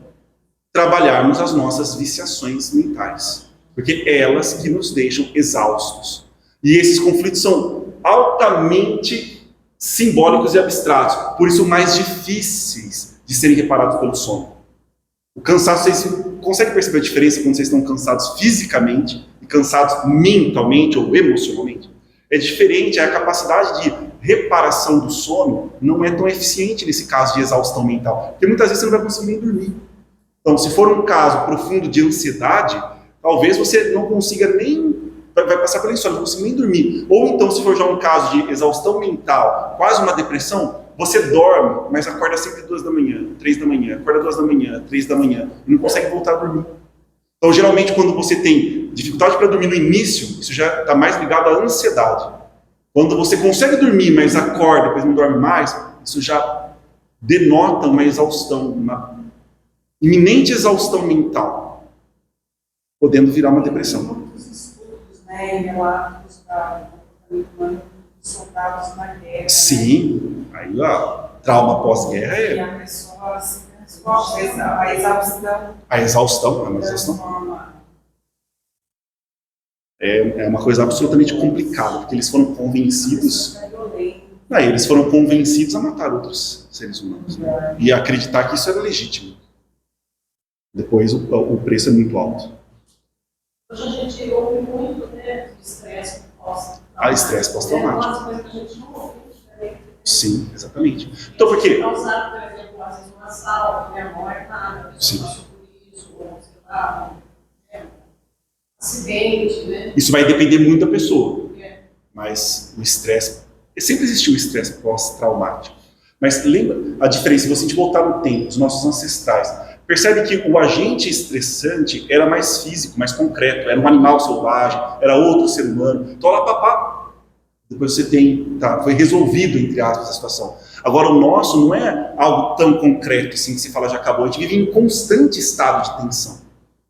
trabalharmos as nossas viciações mentais, porque elas que nos deixam exaustos. E esses conflitos são altamente simbólicos e abstratos, por isso mais difíceis de serem reparados pelo sono. O cansaço, vocês conseguem perceber a diferença quando vocês estão cansados fisicamente e cansados mentalmente ou emocionalmente? É diferente, a capacidade de reparação do sono não é tão eficiente nesse caso de exaustão mental, porque muitas vezes você não vai conseguir nem dormir. Então, se for um caso profundo de ansiedade, talvez você não consiga nem, vai passar pela insônia, não consiga nem dormir. Ou então, se for já um caso de exaustão mental, quase uma depressão, você dorme, mas acorda sempre 2 da manhã, 3 da manhã, acorda 2 da manhã, 3 da manhã, e não consegue voltar a dormir. Então, geralmente, quando você tem dificuldade para dormir no início, isso já está mais ligado à ansiedade. Quando você consegue dormir, mas acorda, depois não dorme mais, isso já denota uma exaustão, uma iminente exaustão mental, podendo virar uma depressão. Muitos estudos, né, e relatos da comportamento humano dos soldados na guerra. Sim, aí ó, trauma pós-guerra E a pessoa se transforma, a exaustão. A exaustão é uma exaustão. Transforma. É uma coisa absolutamente complicada, porque eles foram convencidos. É violento. Aí eles foram convencidos a matar outros seres humanos, né? E a acreditar que isso era legítimo. Depois o preço é muito alto. Hoje a gente ouve muito, né, de estresse pós-traumático. Estresse pós-traumático. É uma coisa que a gente não ouve, né? Sim, exatamente. Então por quê? Causar, por exemplo, às vezes um assalto, né, morte, nada, Sim. passou por isso, ou sei lá, um acidente, né? Isso vai depender muito da pessoa. É. Mas o estresse, sempre existiu o estresse pós-traumático. Mas lembra a diferença, se você voltar no tempo, os nossos ancestrais, percebe que o agente estressante era mais físico, mais concreto, era um animal selvagem, era outro ser humano. Então lá, papá, depois você tem, foi resolvido, entre aspas, a situação. Agora o nosso não é algo tão concreto assim que se fala já acabou, a gente vive em constante estado de tensão,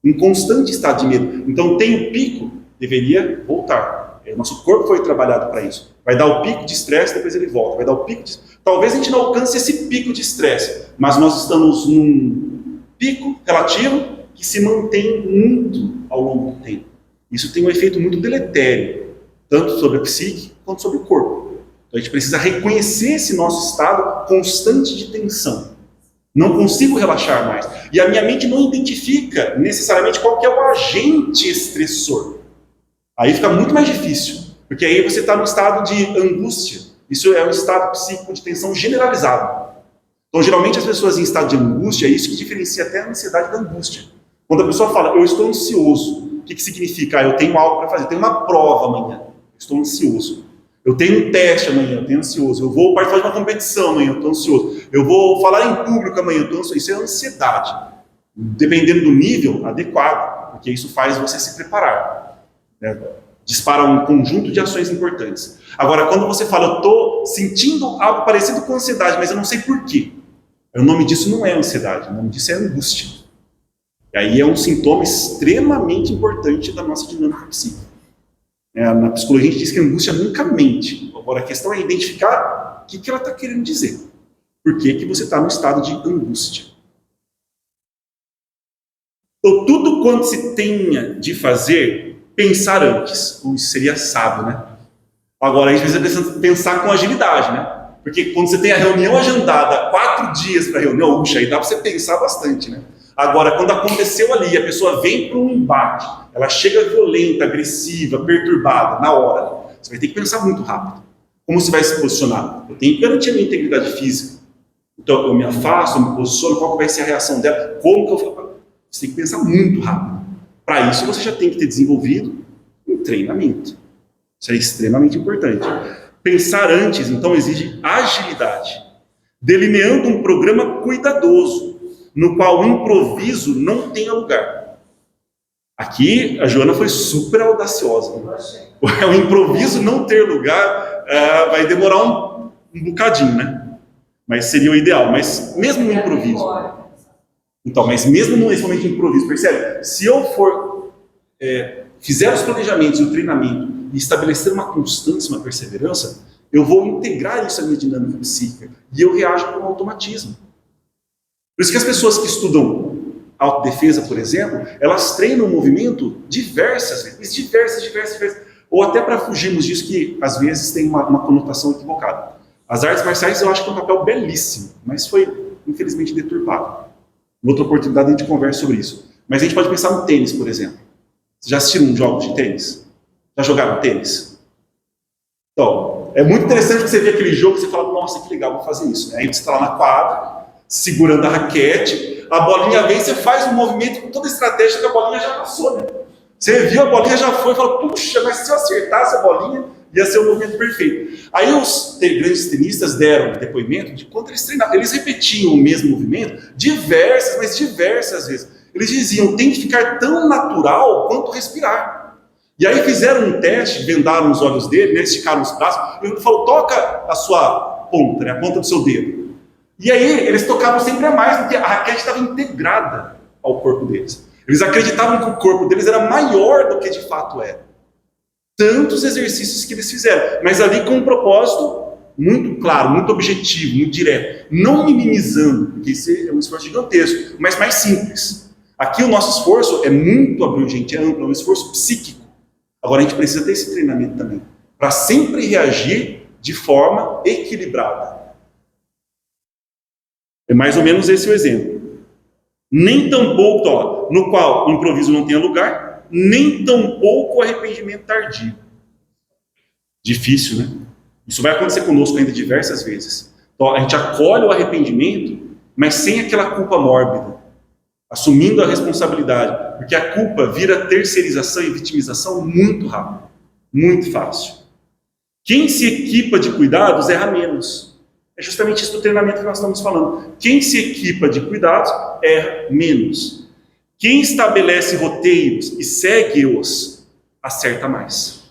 em constante estado de medo. Então tem o pico, deveria voltar. O nosso corpo foi trabalhado para isso. Vai dar o pico de estresse, depois ele volta. Vai dar o pico de... Talvez a gente não alcance esse pico de estresse, mas nós estamos num pico relativo que se mantém muito ao longo do tempo. Isso tem um efeito muito deletério, tanto sobre a psique quanto sobre o corpo. Então a gente precisa reconhecer esse nosso estado constante de tensão. Não consigo relaxar mais. E a minha mente não identifica necessariamente qual que é o agente estressor. Aí fica muito mais difícil, porque aí você está no estado de angústia. Isso é um estado psíquico de tensão generalizado. Então, geralmente, as pessoas em estado de angústia, é isso que diferencia até a ansiedade da angústia. Quando a pessoa fala, eu estou ansioso, o que significa? Eu tenho algo para fazer, eu tenho uma prova amanhã, eu estou ansioso. Eu tenho um teste amanhã, eu estou ansioso. Eu vou participar de uma competição amanhã, eu estou ansioso. Eu vou falar em público amanhã, eu estou ansioso. Isso é ansiedade. Dependendo do nível adequado, porque isso faz você se preparar. Né? Dispara um conjunto de ações importantes. Agora, quando você fala, eu estou sentindo algo parecido com ansiedade, mas eu não sei por quê. O nome disso não é ansiedade, o nome disso é angústia. E aí é um sintoma extremamente importante da nossa dinâmica psíquica. Na psicologia a gente diz que a angústia nunca mente. Agora a questão é identificar o que ela está querendo dizer. Por que você está no estado de angústia? Então tudo quanto se tenha de fazer, pensar antes. Isso seria sábio, né? Agora a gente precisa pensar com agilidade, né? Porque quando você tem a reunião agendada, 4 dias para a reunião, aí dá para você pensar bastante, né? Agora, quando aconteceu ali, a pessoa vem para um embate, ela chega violenta, agressiva, perturbada, na hora, você vai ter que pensar muito rápido. Como você vai se posicionar? Eu tenho que garantir a minha integridade física. Então, eu me afasto, eu me posiciono, qual vai ser a reação dela? Como que eu faço? Você tem que pensar muito rápido. Para isso, você já tem que ter desenvolvido um treinamento. Isso é extremamente importante. Pensar antes, então, exige agilidade. Delineando um programa cuidadoso, no qual o improviso não tenha lugar. Aqui, a Joana foi super audaciosa. Né? O improviso não ter lugar vai demorar um bocadinho, né? Mas seria o ideal. Mas mesmo no improviso... Então, mas mesmo nesse momento de improviso, percebe? Se eu for fizer os planejamentos e o treinamento e estabelecer uma constância, uma perseverança, eu vou integrar isso à minha dinâmica psíquica e eu reajo com automatismo. Por isso que as pessoas que estudam autodefesa, por exemplo, elas treinam o movimento diversas vezes, ou até para fugirmos disso que às vezes tem uma conotação equivocada. As artes marciais eu acho que é um papel belíssimo, mas foi infelizmente deturpado. Em outra oportunidade a gente conversa sobre isso. Mas a gente pode pensar no tênis, por exemplo. Vocês já assistiram jogos de tênis? Já jogaram tênis? Então, é muito interessante que você vê aquele jogo e você fala, nossa, que legal, vou fazer isso. Aí você está lá na quadra, segurando a raquete, a bolinha vem, você faz um movimento com toda a estratégia que a bolinha já passou, né? Você viu, a bolinha já foi, fala, puxa, mas se eu acertasse a bolinha, ia ser o movimento perfeito. Aí os grandes tenistas deram depoimento de quando eles treinavam, eles repetiam o mesmo movimento diversas vezes. Eles diziam, tem que ficar tão natural quanto respirar. E aí fizeram um teste, vendaram os olhos dele, né, esticaram os braços, e ele falou, toca a sua ponta, né, a ponta do seu dedo. E aí eles tocavam sempre a mais, porque a raquete estava integrada ao corpo deles. Eles acreditavam que o corpo deles era maior do que de fato era. Tantos exercícios que eles fizeram, mas ali com um propósito muito claro, muito objetivo, muito direto. Não minimizando, porque isso é um esforço gigantesco, mas mais simples. Aqui o nosso esforço é muito abrangente, é amplo, é um esforço psíquico. Agora a gente precisa ter esse treinamento também, para sempre reagir de forma equilibrada. É mais ou menos esse o exemplo. Nem tampouco, no qual o improviso não tenha lugar, nem tampouco o arrependimento tardio. Difícil, né? Isso vai acontecer conosco ainda diversas vezes. Então, a gente acolhe o arrependimento, mas sem aquela culpa mórbida, assumindo a responsabilidade, porque a culpa vira terceirização e vitimização muito rápido, muito fácil. Quem se equipa de cuidados erra menos. É justamente isso do treinamento que nós estamos falando. Quem se equipa de cuidados erra menos. Quem estabelece roteiros e segue-os acerta mais.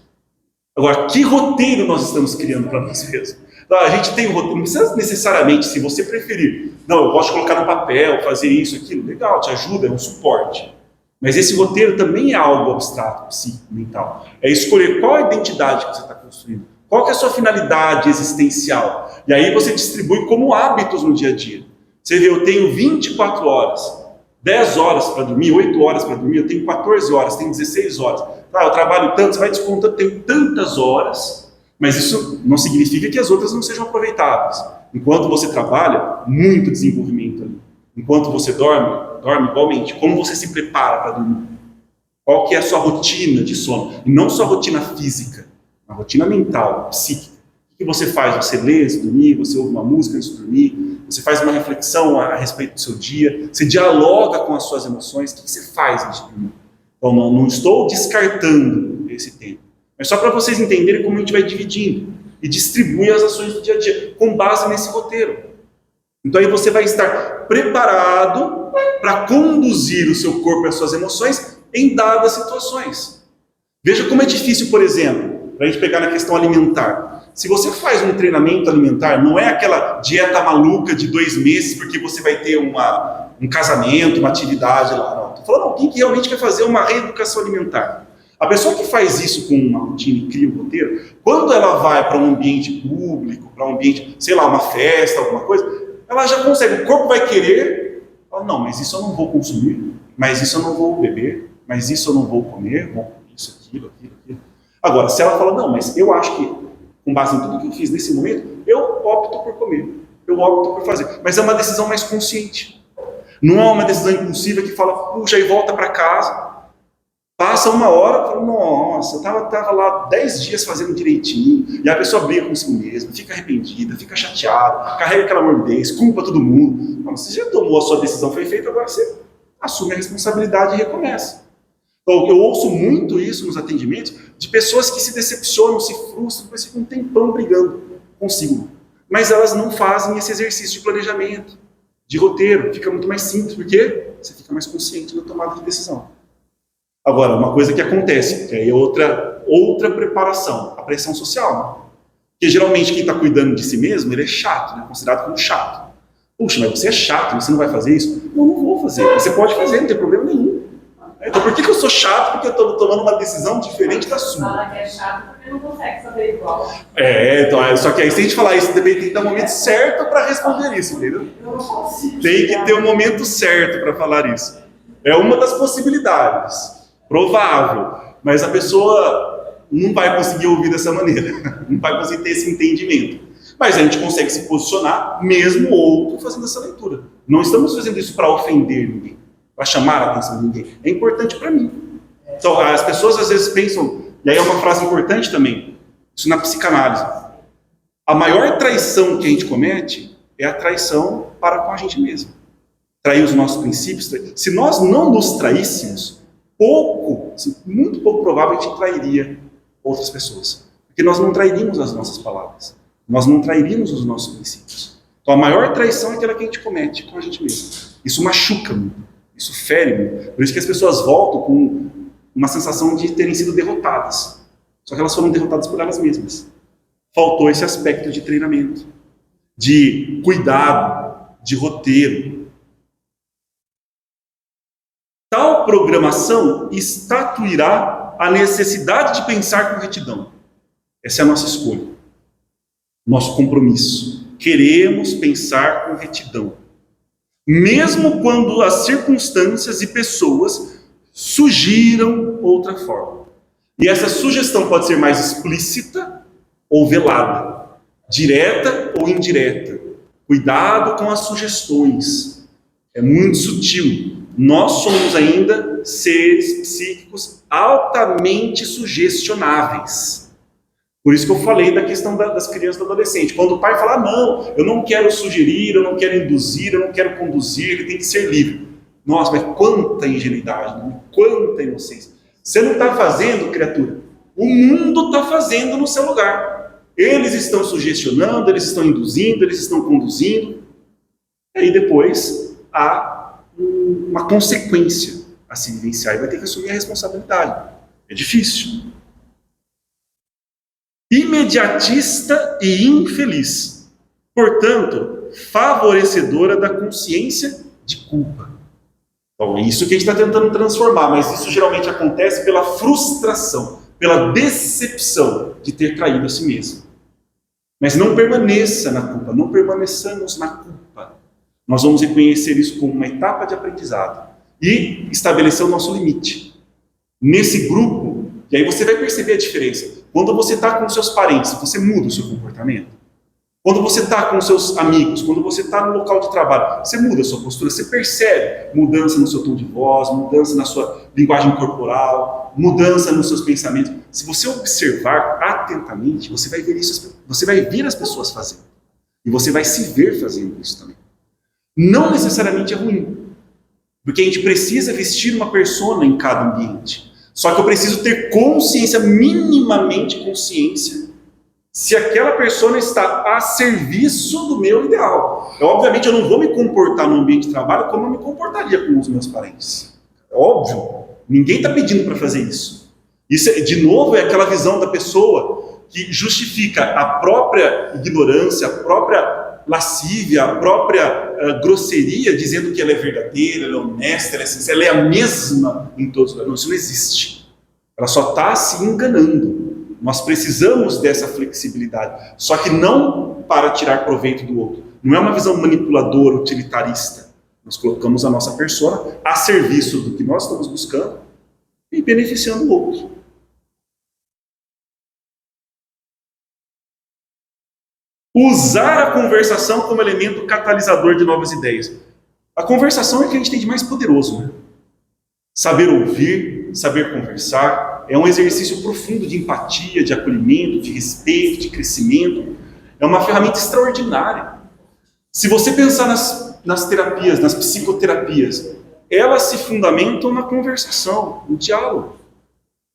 Agora, que roteiro nós estamos criando para nós mesmos? A gente tem um roteiro, não precisa necessariamente, se você preferir, não, eu gosto de colocar no papel, fazer isso, aquilo, legal, te ajuda, é um suporte. Mas esse roteiro também é algo abstrato, psíquico, mental. É escolher qual a identidade que você está construindo, qual que é a sua finalidade existencial. E aí você distribui como hábitos no dia a dia. Você vê, eu tenho 24 horas, 10 horas para dormir, 8 horas para dormir, eu tenho 14 horas, tenho 16 horas. Eu trabalho tanto, você vai descontando, tenho tantas horas, mas isso não significa que as outras não sejam aproveitáveis. Enquanto você trabalha, muito desenvolvimento ali. Enquanto você dorme, dorme igualmente. Como você se prepara para dormir? Qual que é a sua rotina de sono? E não só a rotina física, a rotina mental, psíquica. O que você faz? Você lê antes de dormir, você ouve uma música antes de dormir, você faz uma reflexão a respeito do seu dia, você dialoga com as suas emoções. O que você faz antes de dormir? Então, não estou descartando esse tempo. Mas só para vocês entenderem como a gente vai dividindo. e distribui as ações do dia a dia, com base nesse roteiro. Então aí você vai estar preparado para conduzir o seu corpo e as suas emoções em dadas situações. Veja como é difícil, por exemplo, para a gente pegar na questão alimentar. Se você faz um treinamento alimentar, não é aquela dieta maluca de 2 meses, porque você vai ter um casamento, uma atividade lá. Não, estou falando alguém que realmente quer fazer uma reeducação alimentar. A pessoa que faz isso com uma rotina e cria um roteiro, quando ela vai para um ambiente público, para um ambiente, sei lá, uma festa, alguma coisa, ela já consegue, o corpo vai querer, fala, não, mas isso eu não vou consumir, mas isso eu não vou beber, mas isso eu não vou comer, bom, isso, aquilo. Agora, se ela fala, não, mas eu acho que, com base em tudo que eu fiz nesse momento, eu opto por comer, eu opto por fazer, mas é uma decisão mais consciente. Não é uma decisão impulsiva que fala, puxa, e volta para casa, passa 1 hora, fala, nossa, eu tava lá 10 dias fazendo direitinho, e a pessoa briga consigo mesma, fica arrependida, fica chateada, carrega aquela morbidez, culpa todo mundo. Não, você já tomou a sua decisão, foi feita, agora você assume a responsabilidade e recomeça. Então, eu ouço muito isso nos atendimentos, de pessoas que se decepcionam, se frustram, depois ficam um tempão brigando consigo. Mas elas não fazem esse exercício de planejamento, de roteiro, fica muito mais simples, porque você fica mais consciente na tomada de decisão. Agora, uma coisa que acontece, que aí é outra preparação, a pressão social. Né? Porque geralmente quem está cuidando de si mesmo, ele é chato, né? Considerado como chato. Puxa, mas você é chato, você não vai fazer isso? Não vou fazer. Você pode fazer, não tem problema nenhum. Então por que eu sou chato? Porque eu estou tomando uma decisão diferente da sua. Fala que é chato porque não consegue saber igual. Então, só que aí se a gente falar isso, tem que dar o momento certo para responder isso, entendeu? Eu não consigo. Tem que ter o momento certo para falar isso. É uma das possibilidades. Provável, mas a pessoa não vai conseguir ouvir dessa maneira, não vai conseguir ter esse entendimento. Mas a gente consegue se posicionar, mesmo outro, fazendo essa leitura. Não estamos fazendo isso para ofender ninguém, para chamar a atenção de ninguém. É importante para mim. Então, as pessoas às vezes pensam, e aí é uma frase importante também, isso na psicanálise. A maior traição que a gente comete é a traição para com a gente mesmo. Trair os nossos princípios. Se nós não nos traíssemos, muito pouco provável a gente trairia outras pessoas. Porque nós não trairíamos as nossas palavras. Nós não trairíamos os nossos princípios. Então a maior traição é aquela que a gente comete com a gente mesmo. Isso machuca muito. Isso fere muito. Por isso que as pessoas voltam com uma sensação de terem sido derrotadas. Só que elas foram derrotadas por elas mesmas. Faltou esse aspecto de treinamento, de cuidado, de roteiro. Tal programação estatuirá a necessidade de pensar com retidão. Essa é a nossa escolha, nosso compromisso. Queremos pensar com retidão, mesmo quando as circunstâncias e pessoas sugiram outra forma. E essa sugestão pode ser mais explícita ou velada, direta ou indireta. Cuidado com as sugestões, é muito sutil. Nós somos ainda seres psíquicos altamente sugestionáveis. Por isso que eu falei da questão das crianças e do adolescente. Quando o pai fala, não, eu não quero sugerir, eu não quero induzir, eu não quero conduzir, ele tem que ser livre. Nossa, mas quanta ingenuidade, quanta inocência. Você não está fazendo, criatura. O mundo está fazendo no seu lugar. Eles estão sugestionando, eles estão induzindo, eles estão conduzindo. E aí depois há uma consequência a se vivenciar e vai ter que assumir a responsabilidade. É difícil. Imediatista e infeliz. Portanto, favorecedora da consciência de culpa. Então, é isso que a gente está tentando transformar, mas isso geralmente acontece pela frustração, pela decepção de ter traído a si mesmo. Mas não permaneça na culpa, não permaneçamos na culpa. Nós vamos reconhecer isso como uma etapa de aprendizado e estabelecer o nosso limite. Nesse grupo, e aí você vai perceber a diferença. Quando você está com seus parentes, você muda o seu comportamento. Quando você está com seus amigos, quando você está no local de trabalho, você muda a sua postura, você percebe mudança no seu tom de voz, mudança na sua linguagem corporal, mudança nos seus pensamentos. Se você observar atentamente, você vai ver isso, você vai ver as pessoas fazendo. E você vai se ver fazendo isso também. Não necessariamente é ruim, porque a gente precisa vestir uma persona em cada ambiente. Só que eu preciso ter consciência, minimamente consciência, se aquela persona está a serviço do meu ideal. Obviamente, eu não vou me comportar no ambiente de trabalho como eu me comportaria com os meus parentes. É óbvio, ninguém está pedindo para fazer isso. Isso, de novo, é aquela visão da pessoa que justifica a própria ignorância, a própria lascívia, a própria grosseria, dizendo que ela é verdadeira, ela é honesta, ela é sincera, ela é a mesma em todos os lugares. Não, isso não existe. Ela só está se enganando. Nós precisamos dessa flexibilidade, só que não para tirar proveito do outro. Não é uma visão manipuladora, utilitarista. Nós colocamos a nossa persona a serviço do que nós estamos buscando e beneficiando o outro. Usar a conversação como elemento catalisador de novas ideias. A conversação é o que a gente tem de mais poderoso, né? Saber ouvir, saber conversar, é um exercício profundo de empatia, de acolhimento, de respeito, de crescimento. É uma ferramenta extraordinária. Se você pensar nas terapias, nas psicoterapias, elas se fundamentam na conversação, no diálogo.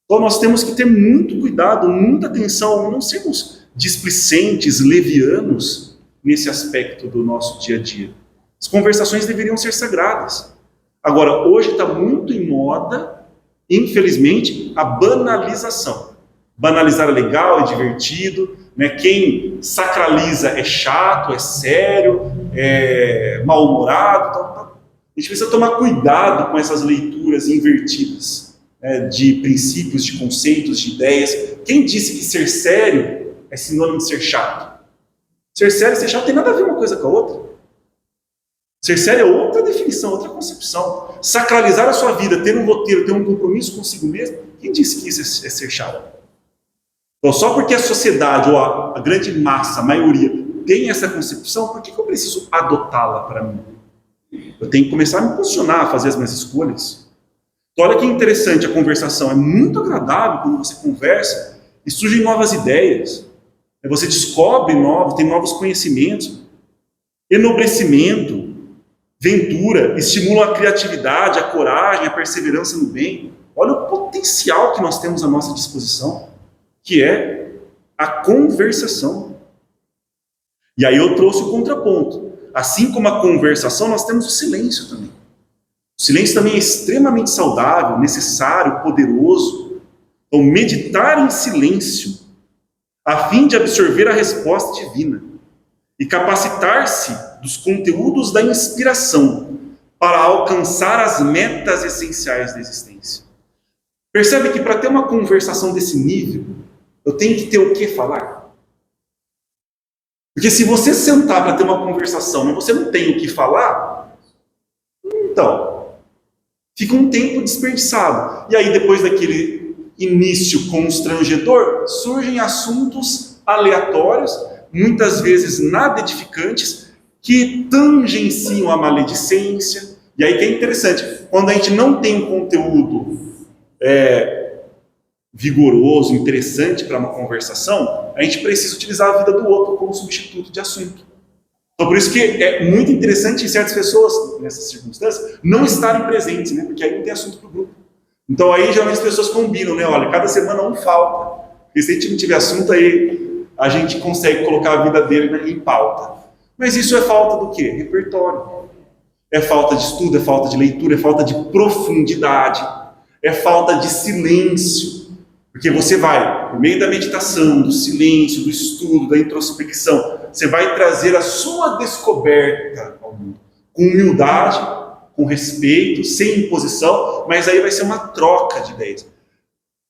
Então nós temos que ter muito cuidado, muita atenção, não sermos displicentes, levianos nesse aspecto do nosso dia a dia. As conversações deveriam ser sagradas. Agora, hoje está muito em moda, infelizmente, a banalização. Banalizar é legal, é divertido, né? Quem sacraliza é chato, é sério, é mal-humorado. A gente precisa tomar cuidado com essas leituras invertidas, né? De princípios, de conceitos, de ideias. Quem disse que ser sério é sinônimo de ser chato? Ser sério e ser chato tem nada a ver uma coisa com a outra. Ser sério é outra definição, outra concepção. Sacralizar a sua vida, ter um roteiro, ter um compromisso consigo mesmo, quem disse que isso é ser chato? Então, só porque a sociedade, ou a grande massa, a maioria, tem essa concepção, por que eu preciso adotá-la para mim? Eu tenho que começar a me posicionar, a fazer as minhas escolhas. Então, olha que interessante a conversação. É muito agradável quando você conversa e surgem novas ideias. Você descobre tem novos conhecimentos. Enobrecimento, ventura, estimula a criatividade, a coragem, a perseverança no bem. Olha o potencial que nós temos à nossa disposição, que é a conversação. E aí eu trouxe o contraponto. Assim como a conversação, nós temos o silêncio também. O silêncio também é extremamente saudável, necessário, poderoso. Então, meditar em silêncio, a fim de absorver a resposta divina e capacitar-se dos conteúdos da inspiração para alcançar as metas essenciais da existência. Percebe que para ter uma conversação desse nível, eu tenho que ter o que falar? Porque se você sentar para ter uma conversação, mas você não tem o que falar, então, fica um tempo desperdiçado. E aí, depois daquele início constrangedor, surgem assuntos aleatórios, muitas vezes nada edificantes, que tangenciam a maledicência. E aí que é interessante, quando a gente não tem um conteúdo vigoroso, interessante para uma conversação, a gente precisa utilizar a vida do outro como substituto de assunto. Então por isso que é muito interessante em certas pessoas, nessas circunstâncias, não estarem presentes, né? Porque aí não tem assunto para o grupo. Então aí geralmente as pessoas combinam, né? Olha, cada semana um falta. Porque se a gente não tiver assunto, aí a gente consegue colocar a vida dele em pauta. Mas isso é falta do quê? Repertório. É falta de estudo, é falta de leitura, é falta de profundidade, é falta de silêncio. Porque você vai, por meio da meditação, do silêncio, do estudo, da introspecção, você vai trazer a sua descoberta ao mundo, com humildade, com respeito, sem imposição, mas aí vai ser uma troca de ideias.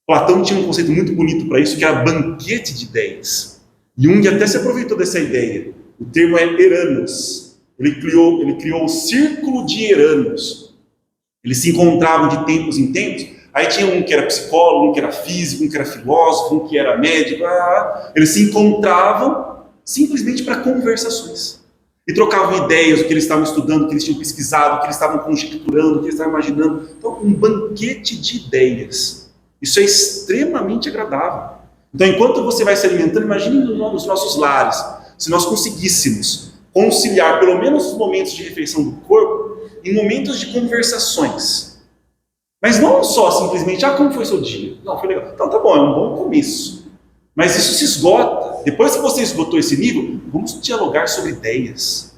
Platão tinha um conceito muito bonito para isso, que era banquete de ideias. Jung até se aproveitou dessa ideia. O termo é eranos. Ele criou o círculo de eranos. Eles se encontravam de tempos em tempos. Aí tinha um que era psicólogo, um que era físico, um que era filósofo, um que era médico. Eles se encontravam simplesmente para conversações. E trocavam ideias do que eles estavam estudando, do que eles tinham pesquisado, do que eles estavam conjecturando, do que eles estavam imaginando. Então, um banquete de ideias. Isso é extremamente agradável. Então, enquanto você vai se alimentando, imagine nos nossos lares, se nós conseguíssemos conciliar pelo menos os momentos de refeição do corpo em momentos de conversações. Mas não só simplesmente, como foi seu dia? Não, foi legal. Então tá bom, é um bom começo. Mas isso se esgota. depois que você esgotou esse nível, vamos dialogar sobre ideias.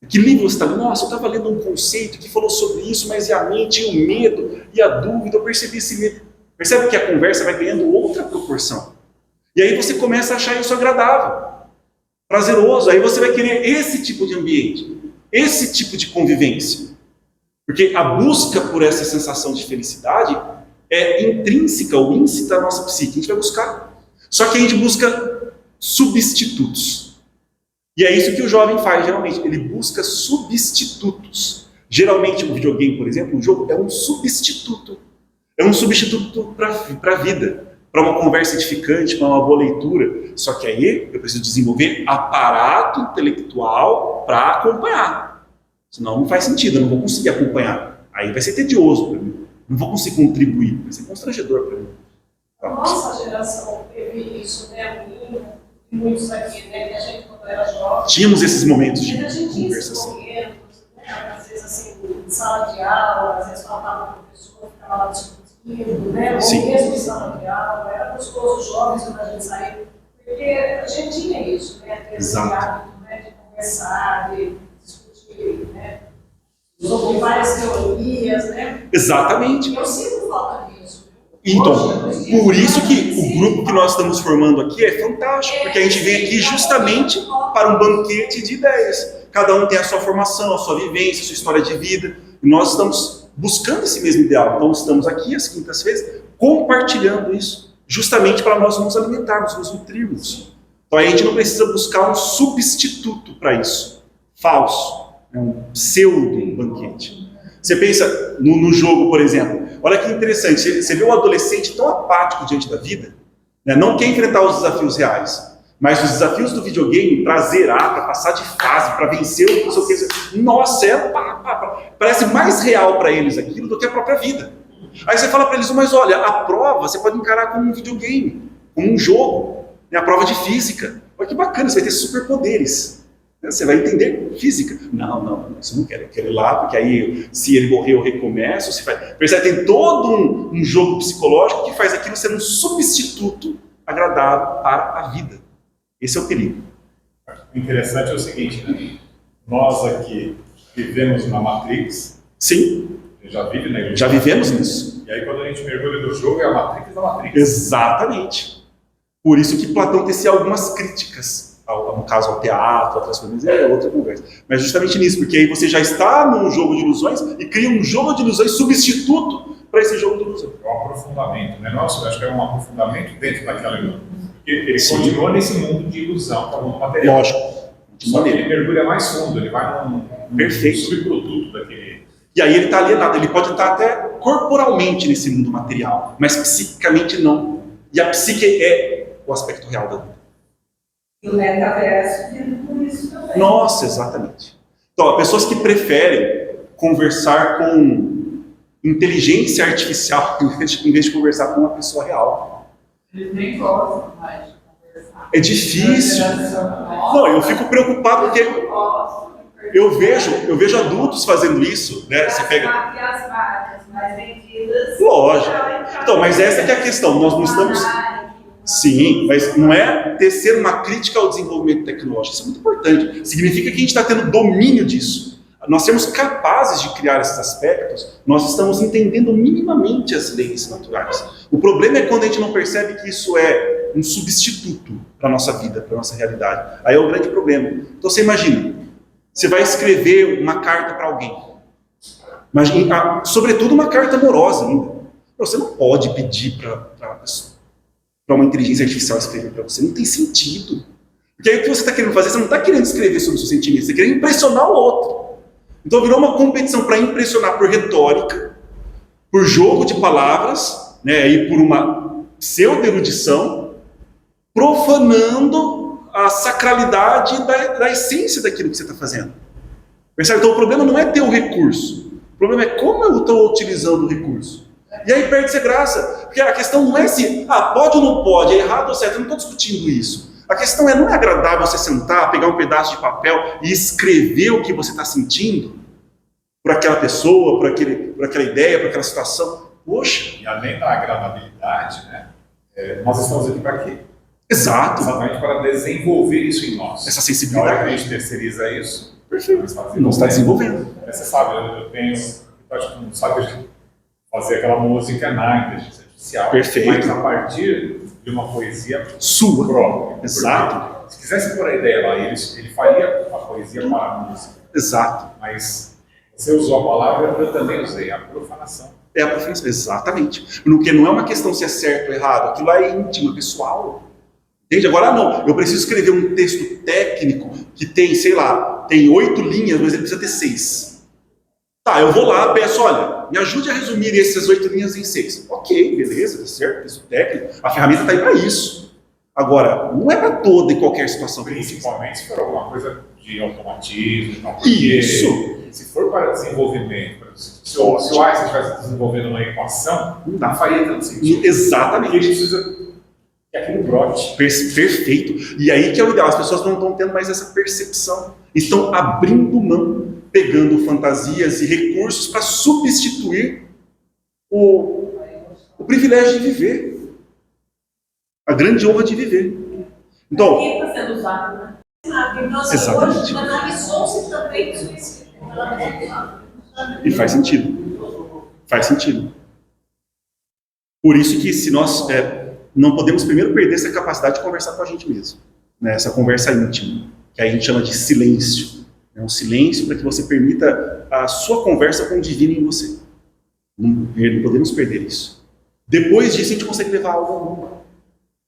Que livro você está lendo? Nossa, eu estava lendo um conceito que falou sobre isso, mas e a mente, e o medo, e a dúvida, eu percebi esse medo. Percebe que a conversa vai ganhando outra proporção. E aí você começa a achar isso agradável, prazeroso. Aí você vai querer esse tipo de ambiente, esse tipo de convivência. Porque a busca por essa sensação de felicidade é intrínseca ou íncita à nossa psique. A gente vai buscar. Só que a gente busca substitutos. E é isso que o jovem faz, geralmente. Ele busca substitutos. Geralmente, o videogame, por exemplo, o jogo é um substituto. É um substituto para a vida, para uma conversa edificante, para uma boa leitura. Só que aí eu preciso desenvolver aparato intelectual para acompanhar. Senão não faz sentido, eu não vou conseguir acompanhar. Aí vai ser tedioso para mim. Não vou conseguir contribuir, vai ser constrangedor para mim. A nossa geração teve isso, né? E muitos aqui, né? Que a gente, quando era jovem, tínhamos esses momentos de a gente tinha esses conversação. momentos, né? Às vezes, assim, em sala de aula, às vezes faltava uma pessoa, ficava lá discutindo, né? Ou Sim. mesmo em sala de aula, era gostoso, jovens, quando a gente saía, porque a gente tinha isso, né? Ter esse Exato. hábito, né? De conversar, de discutir, né? Sobre várias teorias, né? Exatamente. Eu sinto falta disso. Então, por isso que o grupo que nós estamos formando aqui é fantástico, porque a gente vem aqui justamente para um banquete de ideias. Cada um tem a sua formação, a sua vivência, a sua história de vida, e nós estamos buscando esse mesmo ideal. Então, estamos aqui às quintas-feiras compartilhando isso, justamente para nós nos alimentarmos, nos nutrirmos. Então, a gente não precisa buscar um substituto para isso, falso, um pseudo banquete. Você pensa no jogo, por exemplo, olha que interessante, você vê um adolescente tão apático diante da vida, né? Não quer enfrentar os desafios reais, mas os desafios do videogame, para zerar, para passar de fase, para vencer o não sei o que, nossa, parece mais real para eles aquilo do que a própria vida. Aí você fala para eles, mas olha, a prova você pode encarar como um videogame, como um jogo, né? A prova de física, olha que bacana, você vai ter superpoderes. Você vai entender física. Não, isso eu não quero. Eu quero ir lá, porque aí, se ele morrer, eu recomeço. Se faz... Percebe? Tem todo um jogo psicológico que faz aquilo ser um substituto agradável para a vida. Esse é o perigo. O interessante é o seguinte, né? Nós aqui vivemos na Matrix. Sim. Já vive na ilusão. Já vivemos nisso. E aí, quando a gente mergulha no jogo, é a Matrix da Matrix. Exatamente. Por isso que Platão tecia algumas críticas. No caso ao teatro, a transformação, é outra conversa. Mas justamente nisso, porque aí você já está num jogo de ilusões e cria um jogo de ilusões substituto para esse jogo de ilusões. É um aprofundamento, né? Nossa, eu acho que é um aprofundamento dentro daquela ilusão. Porque ele Sim. continua nesse mundo de ilusão, que é o mundo material. Lógico. Só que ele mergulha mais fundo, ele vai num Perfeito. subproduto daquele. E aí ele está alienado, ele pode estar até corporalmente nesse mundo material, mas psiquicamente não. E a psique é o aspecto real da vida. E o metaverso vive por isso também. Nossa, exatamente. Então, pessoas que preferem conversar com inteligência artificial em vez de conversar com uma pessoa real. Eles nem gostam mais de conversar. É difícil. Não, eu fico preocupado porque eu vejo adultos fazendo isso, né? Você pega... As marcas mais vendidas. Lógico. Então, mas essa que é a questão. Nós não estamos... Sim, mas não é tecer uma crítica ao desenvolvimento tecnológico. Isso é muito importante. Significa que a gente está tendo domínio disso. Nós sermos capazes de criar esses aspectos, nós estamos entendendo minimamente as leis naturais. O problema é quando a gente não percebe que isso é um substituto para a nossa vida, para a nossa realidade. Aí é o grande problema. Então você imagina, você vai escrever uma carta para alguém. Imagina, sobretudo uma carta amorosa ainda. Você não pode pedir para uma inteligência artificial escrever para você. Não tem sentido. Porque aí o que você está querendo fazer, você não está querendo escrever sobre os seus sentimentos, você está querendo impressionar o outro. Então virou uma competição para impressionar por retórica, por jogo de palavras, né, e por uma pseudo-erudição, profanando a sacralidade da essência daquilo que você está fazendo. Percebe? Então o problema não é ter o recurso, o problema é como eu estou utilizando o recurso. E aí perde-se a graça, porque a questão não é se pode ou não pode, é errado ou certo, eu não estou discutindo isso. A questão não é agradável você sentar, pegar um pedaço de papel e escrever o que você está sentindo por aquela pessoa, por aquela ideia, por aquela situação. Poxa! E além da agradabilidade, né, nós estamos aqui para quê? Exato. Exatamente para desenvolver isso em nós. Essa Na hora que sensibilidade. a gente terceiriza isso, Perfeito. Não está desenvolvendo. Você sabe, eu tenho, eu acho que todo mundo sabe fazer aquela música na inteligência artificial. Perfeito. Mas a partir de uma poesia Sua. própria. Exato. Porque, se quisesse pôr a ideia lá, ele faria a poesia para a música. Exato. Mas você usou a palavra, eu também usei, a profanação. É a profissão. Exatamente. Porque não é uma questão se é certo ou errado. Aquilo é íntimo, é pessoal. Entende? Agora não. Eu preciso escrever um texto técnico que tem, sei lá, tem 8 linhas, mas ele precisa ter 6. Tá, eu vou lá, peço, olha, me ajude a resumir essas 8 linhas em 6. Ok, beleza, certo, texto técnico. A ferramenta está aí para isso. Agora, não é para toda e qualquer situação. Principalmente se for alguma coisa de automatismo. Não, porque Isso. Se for para desenvolvimento, se o Einstein estivesse desenvolvendo uma equação, não faria tanto sentido. Porque ele Exatamente. precisa que aquilo brote. Perfeito. E aí que é o ideal. As pessoas não estão tendo mais essa percepção. Estão abrindo mão, pegando fantasias e recursos para substituir o privilégio de viver. A grande honra de viver. Então, Quem está sendo usado, né? Então, assim, Exatamente. hoje analisou-se também isso esse e faz sentido. Faz sentido. Por isso que se nós não podemos primeiro perder essa capacidade de conversar com a gente mesmo. Né? Essa conversa íntima, que a gente chama de silêncio. É um silêncio para que você permita a sua conversa com o divino em você. Não podemos perder isso. Depois disso, a gente consegue levar algo ao mundo.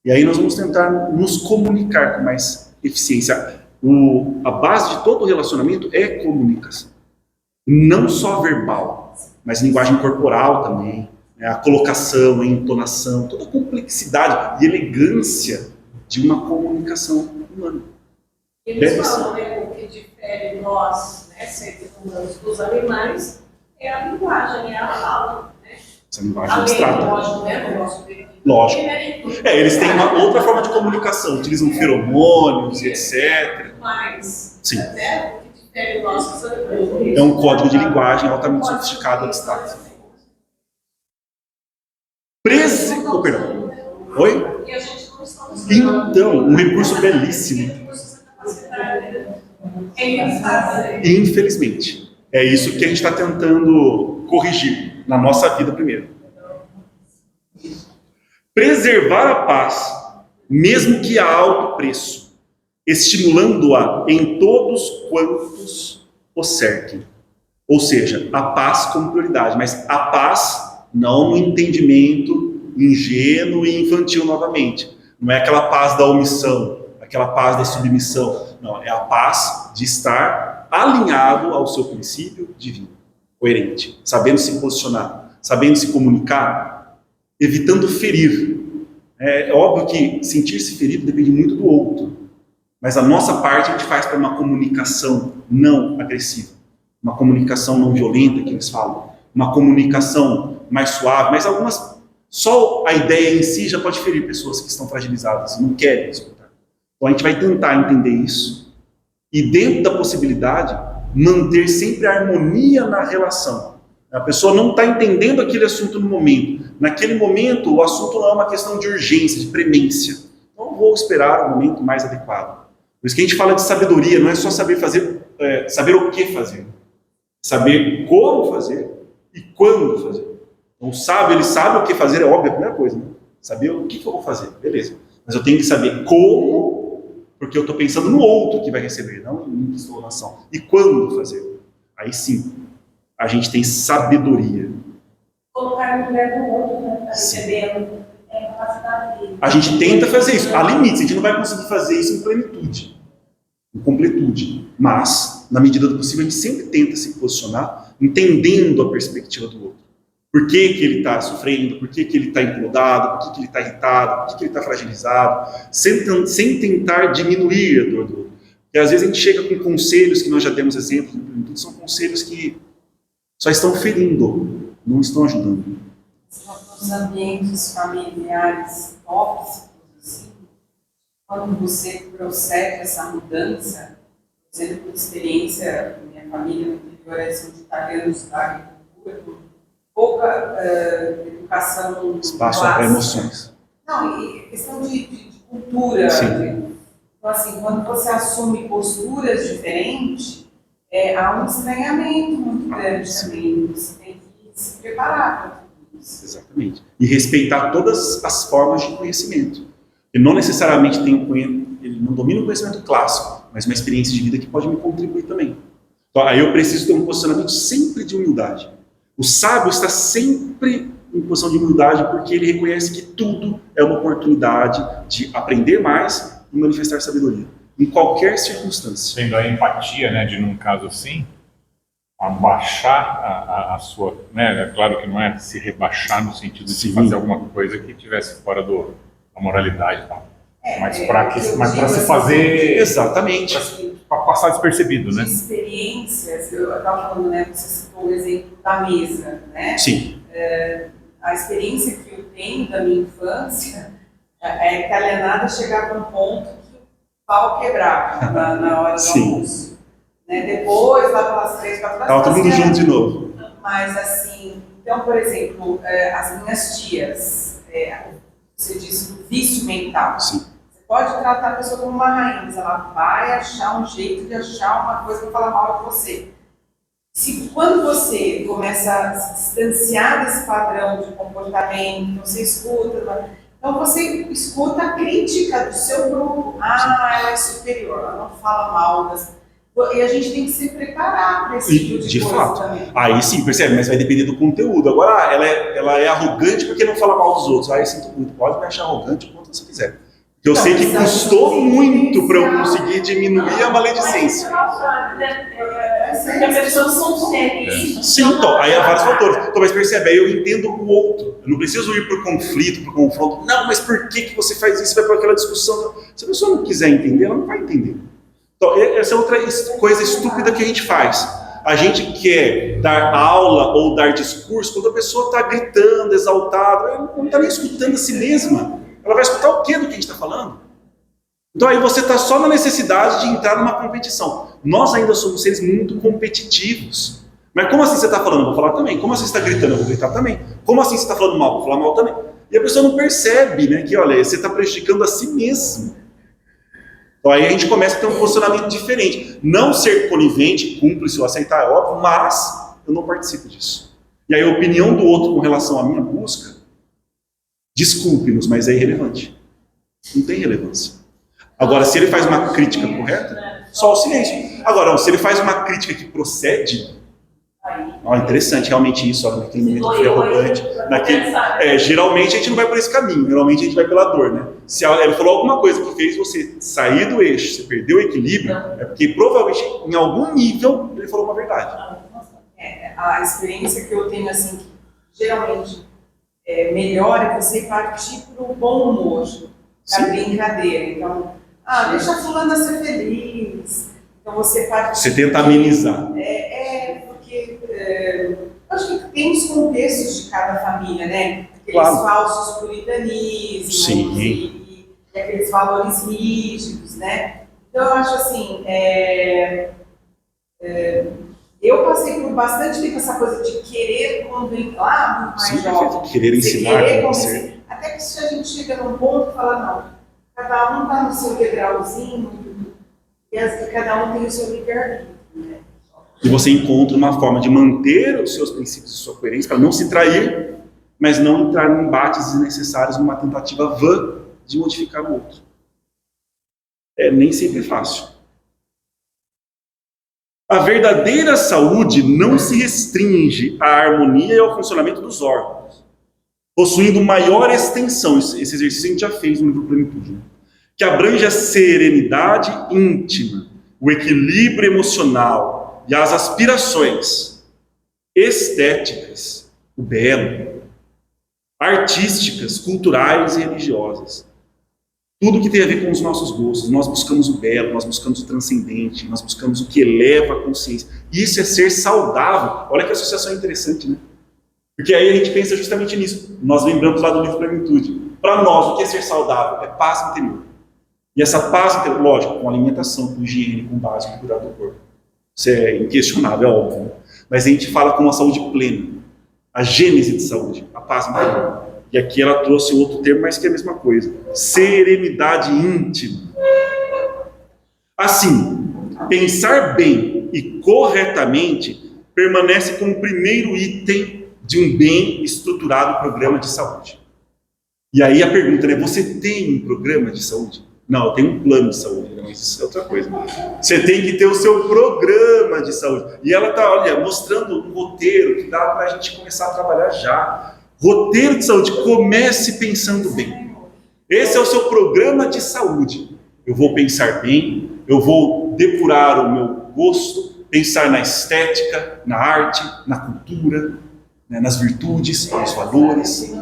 E aí nós vamos tentar nos comunicar com mais eficiência. A base de todo relacionamento é comunicação. Não só verbal, mas linguagem corporal também. Né? A colocação, a entonação, toda a complexidade e elegância de uma comunicação humana. Eles falam, né, o que difere nós, né, seres humanos, dos animais, é a linguagem, é a fala. Né? Essa linguagem Além, abstrata. lógico, né, do nosso período. Lógico. Eles têm uma outra forma de comunicação, utilizam feromônios, etc. Mas, Sim. né, o que difere nós dos animais. É um código de linguagem altamente sofisticado, abstrato. Oh, perdão. Oi? E a gente não estamos Então, um recurso belíssimo. É engraçado, né? Infelizmente. É isso que a gente está tentando corrigir na nossa vida primeiro. Preservar a paz, mesmo que a alto preço, estimulando-a em todos quantos o cerquem. Ou seja, a paz como prioridade, mas a paz não no entendimento ingênuo e infantil novamente. Não é aquela paz da omissão, aquela paz da submissão. Não, é a paz de estar alinhado ao seu princípio divino, coerente, sabendo se posicionar, sabendo se comunicar, evitando ferir. É óbvio que sentir-se ferido depende muito do outro, mas a nossa parte a gente faz para uma comunicação não agressiva, uma comunicação não violenta, que eles falam, uma comunicação mais suave, mas algumas, só a ideia em si já pode ferir pessoas que estão fragilizadas, não querem escutar. Então a gente vai tentar entender isso e, dentro da possibilidade, manter sempre a harmonia na relação. A pessoa não está entendendo aquele assunto no momento. Naquele momento, o assunto não é uma questão de urgência, de premência. Então, vou esperar o momento mais adequado. Por isso que a gente fala de sabedoria, não é só saber fazer, saber o que fazer. Saber como fazer e quando fazer. Então, o sábio, ele sabe o que fazer, é óbvio, a primeira coisa. Né? Saber o que eu vou fazer, beleza. Mas eu tenho que saber como, porque eu estou pensando no outro que vai receber, não em mim que estou na ação. E quando fazer. Aí sim, a gente tem sabedoria. Colocar no lugar do outro, né? Tá recebendo a capacidade dele. A gente tenta fazer isso. Há limites, a gente não vai conseguir fazer isso em plenitude, em completude. Mas, na medida do possível, a gente sempre tenta se posicionar, entendendo a perspectiva do outro. Por que ele está sofrendo, por que ele está incomodado, por que ele está irritado, por que ele está fragilizado, sem tentar diminuir a dor do outro. Porque às vezes a gente chega com conselhos que nós já demos exemplos, tudo são conselhos que só estão ferindo, não estão ajudando. Nos ambientes familiares tóxicos, assim, quando você procede essa mudança, por exemplo, por experiência, minha família no interior são de italianos da agricultura, pouca educação Espaço clássica. para emoções. Não, e questão de cultura. Sim. Então, assim, quando você assume posturas diferentes, há um estranhamento muito grande também. Você tem que se preparar para tudo isso. Exatamente. E respeitar todas as formas de conhecimento. Ele não necessariamente ele não domina o conhecimento clássico, mas uma experiência de vida que pode me contribuir também. Então, aí eu preciso ter um posicionamento sempre de humildade. O sábio está sempre em posição de humildade porque ele reconhece que tudo é uma oportunidade de aprender mais e manifestar sabedoria, em qualquer circunstância. Tendo a empatia, né, de num caso assim, abaixar a sua, né, é claro que não é se rebaixar no sentido de Sim. fazer alguma coisa que estivesse fora da moralidade e tal. Mas eu para digo se assim, fazer, Exatamente. para passar despercebido, de né? experiências, eu estava falando, né, você citou o exemplo da mesa, né? Sim. A experiência que eu tenho da minha infância é que a alienada chegava a um ponto que o pau quebrava na hora do Sim. almoço. Né? Depois, lá pelas 3, 4 horas... Estava todo mundo junto de novo. Mas assim, então, por exemplo, as minhas tias, você disse do vício mental. Sim. Você pode tratar a pessoa como uma rainha, mas ela vai achar um jeito de achar uma coisa para falar mal de você. Quando você começa a se distanciar desse padrão de comportamento, você escuta, então você escuta a crítica do seu grupo. Ah, ela é superior, ela não fala mal das... E a gente tem que se preparar para esse tipo de coisa fato. também. Aí sim, percebe, mas vai depender do conteúdo. Agora, ela é arrogante porque não fala mal dos outros. Aí eu sinto muito, pode me achar arrogante o quanto você quiser. Porque eu sei que custou muito para eu conseguir diminuir a maledicência. Porque as pessoas são sérias. Sim, então, aí há vários fatores. Então, mas percebe, aí eu entendo o outro. Eu não preciso ir para o conflito, para o confronto. Não, mas por que você faz isso? Vai para aquela discussão. Se a pessoa não quiser entender, ela não vai entender. Então, essa é outra coisa estúpida que a gente faz. A gente quer dar aula ou dar discurso quando a pessoa está gritando, exaltada, ela não está nem escutando a si mesma. Ela vai escutar o que do que a gente está falando? Então aí você está só na necessidade de entrar numa competição. Nós ainda somos seres muito competitivos. Mas como assim você está falando? Eu vou falar também. Como assim você está gritando? Eu vou gritar também. Como assim você está falando mal? Eu vou falar mal também. E a pessoa não percebe, né, que olha, você está prejudicando a si mesmo. Então aí a gente começa a ter um posicionamento diferente. Não ser conivente, cúmplice ou aceitar é óbvio, mas eu não participo disso. E aí a opinião do outro com relação à minha busca, desculpe-nos, mas é irrelevante. Não tem relevância. Agora, se ele faz uma crítica correta, só o silêncio. Agora, se ele faz uma crítica que procede, interessante, realmente isso, olha, naquele momento eu fui arrogante. Geralmente a gente não vai por esse caminho, geralmente a gente vai pela dor, né? Se ele falou alguma coisa que fez você sair do eixo, você perdeu o equilíbrio, é porque provavelmente em algum nível ele falou uma verdade. A experiência que eu tenho, assim, que geralmente melhor é você partir para o bom humor, para a brincadeira. Então, deixa a fulana ser feliz. Então você parte. Você tenta amenizar. Porque eu acho que tem os contextos de cada família, né? Aqueles falsos puritanismos e aqueles valores rígidos, né? Então eu acho assim, eu passei por bastante tempo essa coisa de querer convencer, lá muito mais jovem. Querer ensinar. Até que se a gente chega num ponto e fala, não, cada um está no seu degrauzinho e cada um tem o seu livre-arbítrio, né? E você encontra uma forma de manter os seus princípios e sua coerência para não se trair, mas não entrar em embates desnecessários numa tentativa vã de modificar o outro. Nem sempre é fácil. A verdadeira saúde não se restringe à harmonia e ao funcionamento dos órgãos, possuindo maior extensão, esse exercício a gente já fez no livro Plenitude, né? Que abrange a serenidade íntima, o equilíbrio emocional e as aspirações estéticas, o belo, artísticas, culturais e religiosas. Tudo que tem a ver com os nossos gostos. Nós buscamos o belo, nós buscamos o transcendente, nós buscamos o que eleva a consciência. Isso é ser saudável. Olha que associação interessante, né? Porque aí a gente pensa justamente nisso. Nós lembramos lá do livro Plenitude. Para nós, o que é ser saudável? É paz interior. E essa paz interior, lógico, com alimentação, com higiene, com base, com cuidado do corpo. Isso é inquestionável, é óbvio. Mas a gente fala com uma saúde plena. A gênese de saúde, a paz interior. E aqui ela trouxe outro termo, mas que é a mesma coisa. Serenidade íntima. Assim, pensar bem e corretamente permanece como primeiro item de um bem estruturado programa de saúde. E aí a pergunta é, você tem um programa de saúde? Não, eu tenho um plano de saúde, mas isso é outra coisa. Você tem que ter o seu programa de saúde. E ela está, olha, mostrando um roteiro que dá para a gente começar a trabalhar já. Roteiro de saúde, comece pensando bem. Esse é o seu programa de saúde. Eu vou pensar bem, eu vou depurar o meu gosto, pensar na estética, na arte, na cultura, né, nas virtudes, nos valores.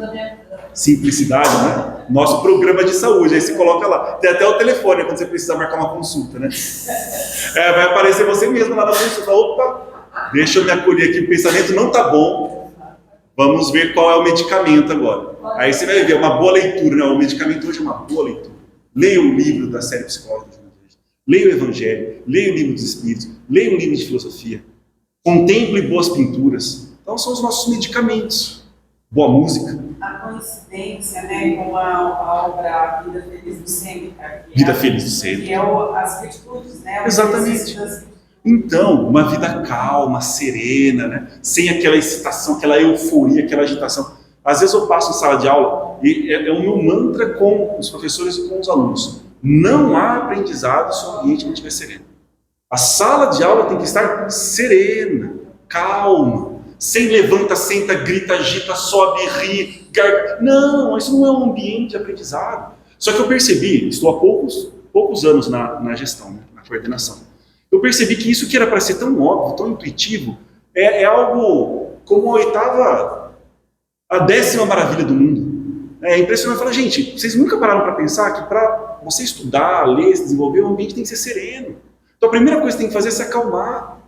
Simplicidade, né? Nosso programa de saúde, aí você coloca lá. Tem até o telefone quando você precisa marcar uma consulta, né? Vai aparecer você mesmo lá na consulta. Opa, deixa eu me acolher aqui, o pensamento não tá bom. Vamos ver qual é o medicamento agora. Aí você vai ver, uma boa leitura, né? O medicamento hoje é uma boa leitura. Leia o livro da série Psicólogos, leia o Evangelho, leia o livro dos Espíritos, leia um livro de filosofia, contemple boas pinturas. Então são os nossos medicamentos. Boa música. A coincidência, né, com a obra Vida Feliz do Sêneca. Vida Feliz do Sêneca. Que é as virtudes, né? Exatamente. Então, uma vida calma, serena, né? Sem aquela excitação, aquela euforia, aquela agitação. Às vezes eu passo em sala de aula e é o meu mantra com os professores e com os alunos. Não há aprendizado se o ambiente não estiver sereno. A sala de aula tem que estar serena, calma. Sem levanta, senta, grita, agita, sobe, ri, garganta. Não, isso não é um ambiente de aprendizado. Só que eu percebi, estou há poucos anos na gestão, né, na coordenação. Eu percebi que isso que era para ser tão óbvio, tão intuitivo, é algo como a 10ª maravilha do mundo. É impressionante falar, gente, vocês nunca pararam para pensar que para você estudar, ler, se desenvolver, o ambiente tem que ser sereno. Então a primeira coisa que tem que fazer é se acalmar.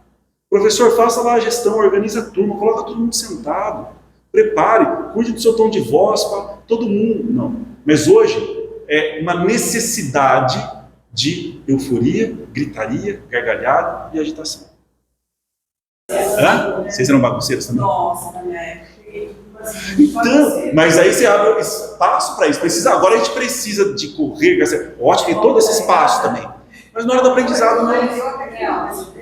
Professor, faça lá a gestão, organiza a turma, coloca todo mundo sentado, prepare, cuide do seu tom de voz, para todo mundo. Não. Mas hoje é uma necessidade de euforia, gritaria, gargalhada e agitação. Hã? Vocês eram bagunceiros também? Nossa, na minha época. Então, mas aí você abre espaço para isso. Agora a gente precisa de correr, ótimo, tem todo esse espaço também. Mas na hora do aprendizado, não.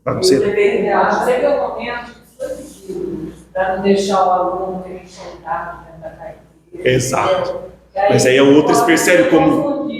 Bagunceiro. Teve um momento que foi pedido para não deixar o aluno ter sentado dentro da carteira. Exato. Mas aí a outra se percebe como...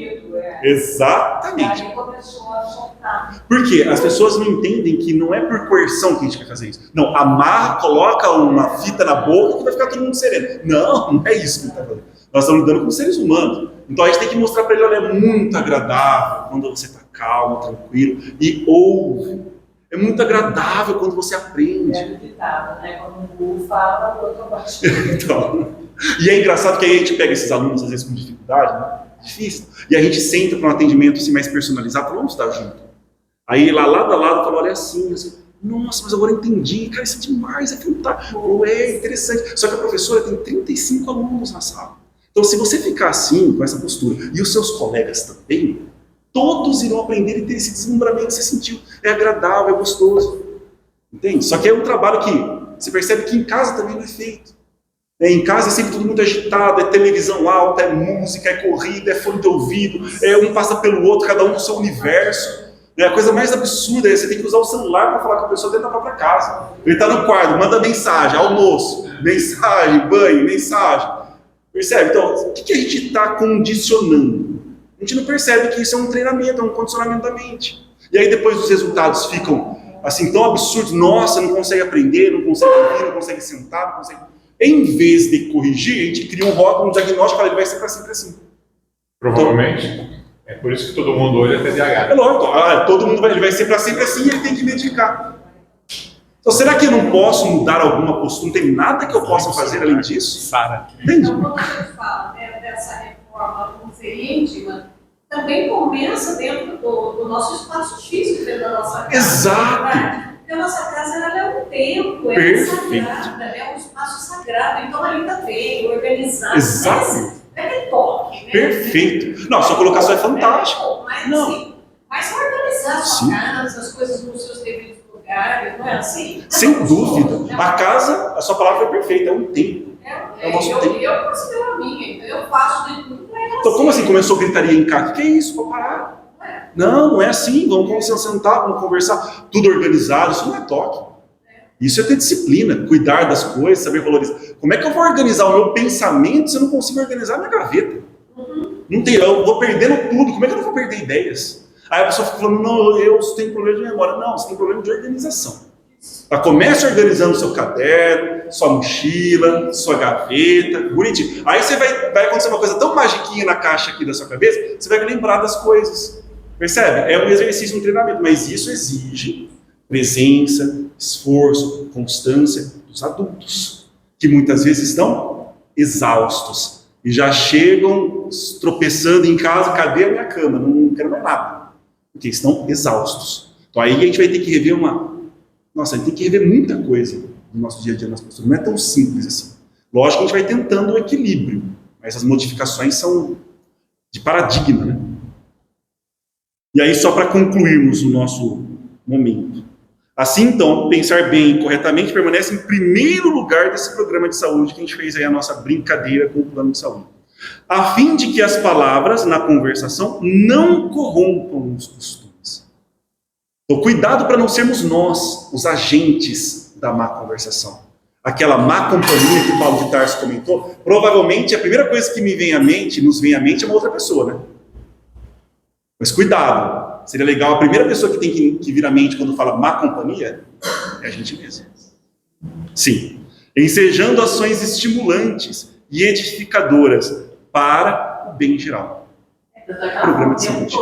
Exatamente. Aí começou a soltar. Por quê? As pessoas não entendem que não é por coerção que a gente quer fazer isso. Não, amarra, coloca uma fita na boca que vai ficar todo mundo sereno. Não é isso que a gente está fazendo. Nós estamos lidando com seres humanos. Então a gente tem que mostrar para ele, olha, é muito agradável quando você está calmo, tranquilo e ouve. É muito agradável quando você aprende. É ditado, né? Quando um burro fala, o outro abaixa. Então, e é engraçado que aí a gente pega esses alunos, às vezes, com dificuldade, né? Difícil. E a gente senta para um atendimento assim, mais personalizado, vamos estar junto. Aí lá lado a lado, fala, olha assim, nossa, mas agora eu entendi, cara, isso é demais, é fantástico, é interessante. Só que a professora tem 35 alunos na sala. Então, se você ficar assim, com essa postura, e os seus colegas também, todos irão aprender e ter esse deslumbramento que você sentiu. É agradável, é gostoso. Entende? Só que é um trabalho que você percebe que em casa também não é feito. Em casa é sempre tudo muito agitado, é televisão alta, é música, é corrida, é fone de ouvido, um passa pelo outro, cada um no seu universo. A coisa mais absurda é você tem que usar o celular para falar com a pessoa dentro da própria casa. Ele está no quarto, manda mensagem, almoço, mensagem, banho, mensagem. Percebe? Então, o que a gente está condicionando? A gente não percebe que isso é um treinamento, é um condicionamento da mente. E aí depois os resultados ficam assim tão absurdos. Nossa, não consegue aprender, não consegue ouvir, não consegue sentar, não consegue... Em vez de corrigir, a gente cria um rótulo, um diagnóstico, ele vai ser para sempre assim. Provavelmente. Então, é por isso que todo mundo hoje é TDAH. É lógico, todo mundo ele vai ser para sempre assim e ele tem que medicar. Então será que eu não posso mudar alguma postura? Não tem nada que eu possa fazer além disso? Sara. Entende? Então, quando a gente fala dessa reforma íntima, também começa dentro do nosso espaço físico, dentro da nossa casa. Exato. Porque a nossa casa ela é um templo, é sagrada, é um espaço sagrado. Então ali está bem, organizado. Exato. É toque, né? Perfeito. Não, a sua colocação é fantástica. Mas Não. assim, mas organizar a sua casa, as coisas nos seus devidos lugares, não é assim? Sem dúvida. A casa, a sua palavra é perfeita, é um templo. É o nosso templo. Então, como assim começou gritaria em casa? Que é isso? Vou parar. Não é assim. Vamos sentar, vamos conversar. Tudo organizado. Isso não é toque. Isso é ter disciplina, cuidar das coisas, saber valorizar. Como é que eu vou organizar o meu pensamento se eu não consigo organizar a minha gaveta? Não tem, eu vou perdendo tudo. Como é que eu não vou perder ideias? Aí a pessoa fica falando, não, eu tenho problema de memória. Não, você tem problema de organização. Tá, comece organizando seu caderno, sua mochila, sua gaveta, bonitinho. Aí você vai acontecer uma coisa tão magiquinha na caixa aqui da sua cabeça, você vai lembrar das coisas. Percebe? É um exercício, um treinamento, mas isso exige presença, esforço, constância dos adultos, que muitas vezes estão exaustos e já chegam tropeçando em casa, cadê a minha cama? Não quero mais nada, porque estão exaustos. Então aí a gente vai ter que rever a gente tem que rever muita coisa no nosso dia a dia nas pessoas. Não é tão simples assim. Lógico que a gente vai tentando o equilíbrio, mas as modificações são de paradigma, né? E aí, só para concluirmos o nosso momento. Assim, então, pensar bem e corretamente permanece em primeiro lugar desse programa de saúde que a gente fez aí a nossa brincadeira com o plano de saúde. A fim de que as palavras na conversação não corrompam os costumes. Então, cuidado para não sermos nós os agentes da má conversação. Aquela má companhia que o Paulo de Tarso comentou, provavelmente a primeira coisa que nos vem à mente é uma outra pessoa, né? Mas cuidado, seria legal, a primeira pessoa que tem que vir à mente quando fala má companhia é a gente mesmo. Sim, ensejando ações estimulantes e edificadoras para o bem geral. Programa de saúde.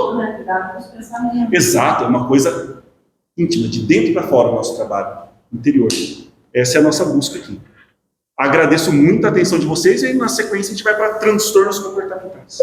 Exato, é uma coisa íntima, de dentro para fora o nosso trabalho interior. Essa é a nossa busca aqui. Agradeço muito a atenção de vocês e aí na sequência a gente vai para transtornos comportamentais.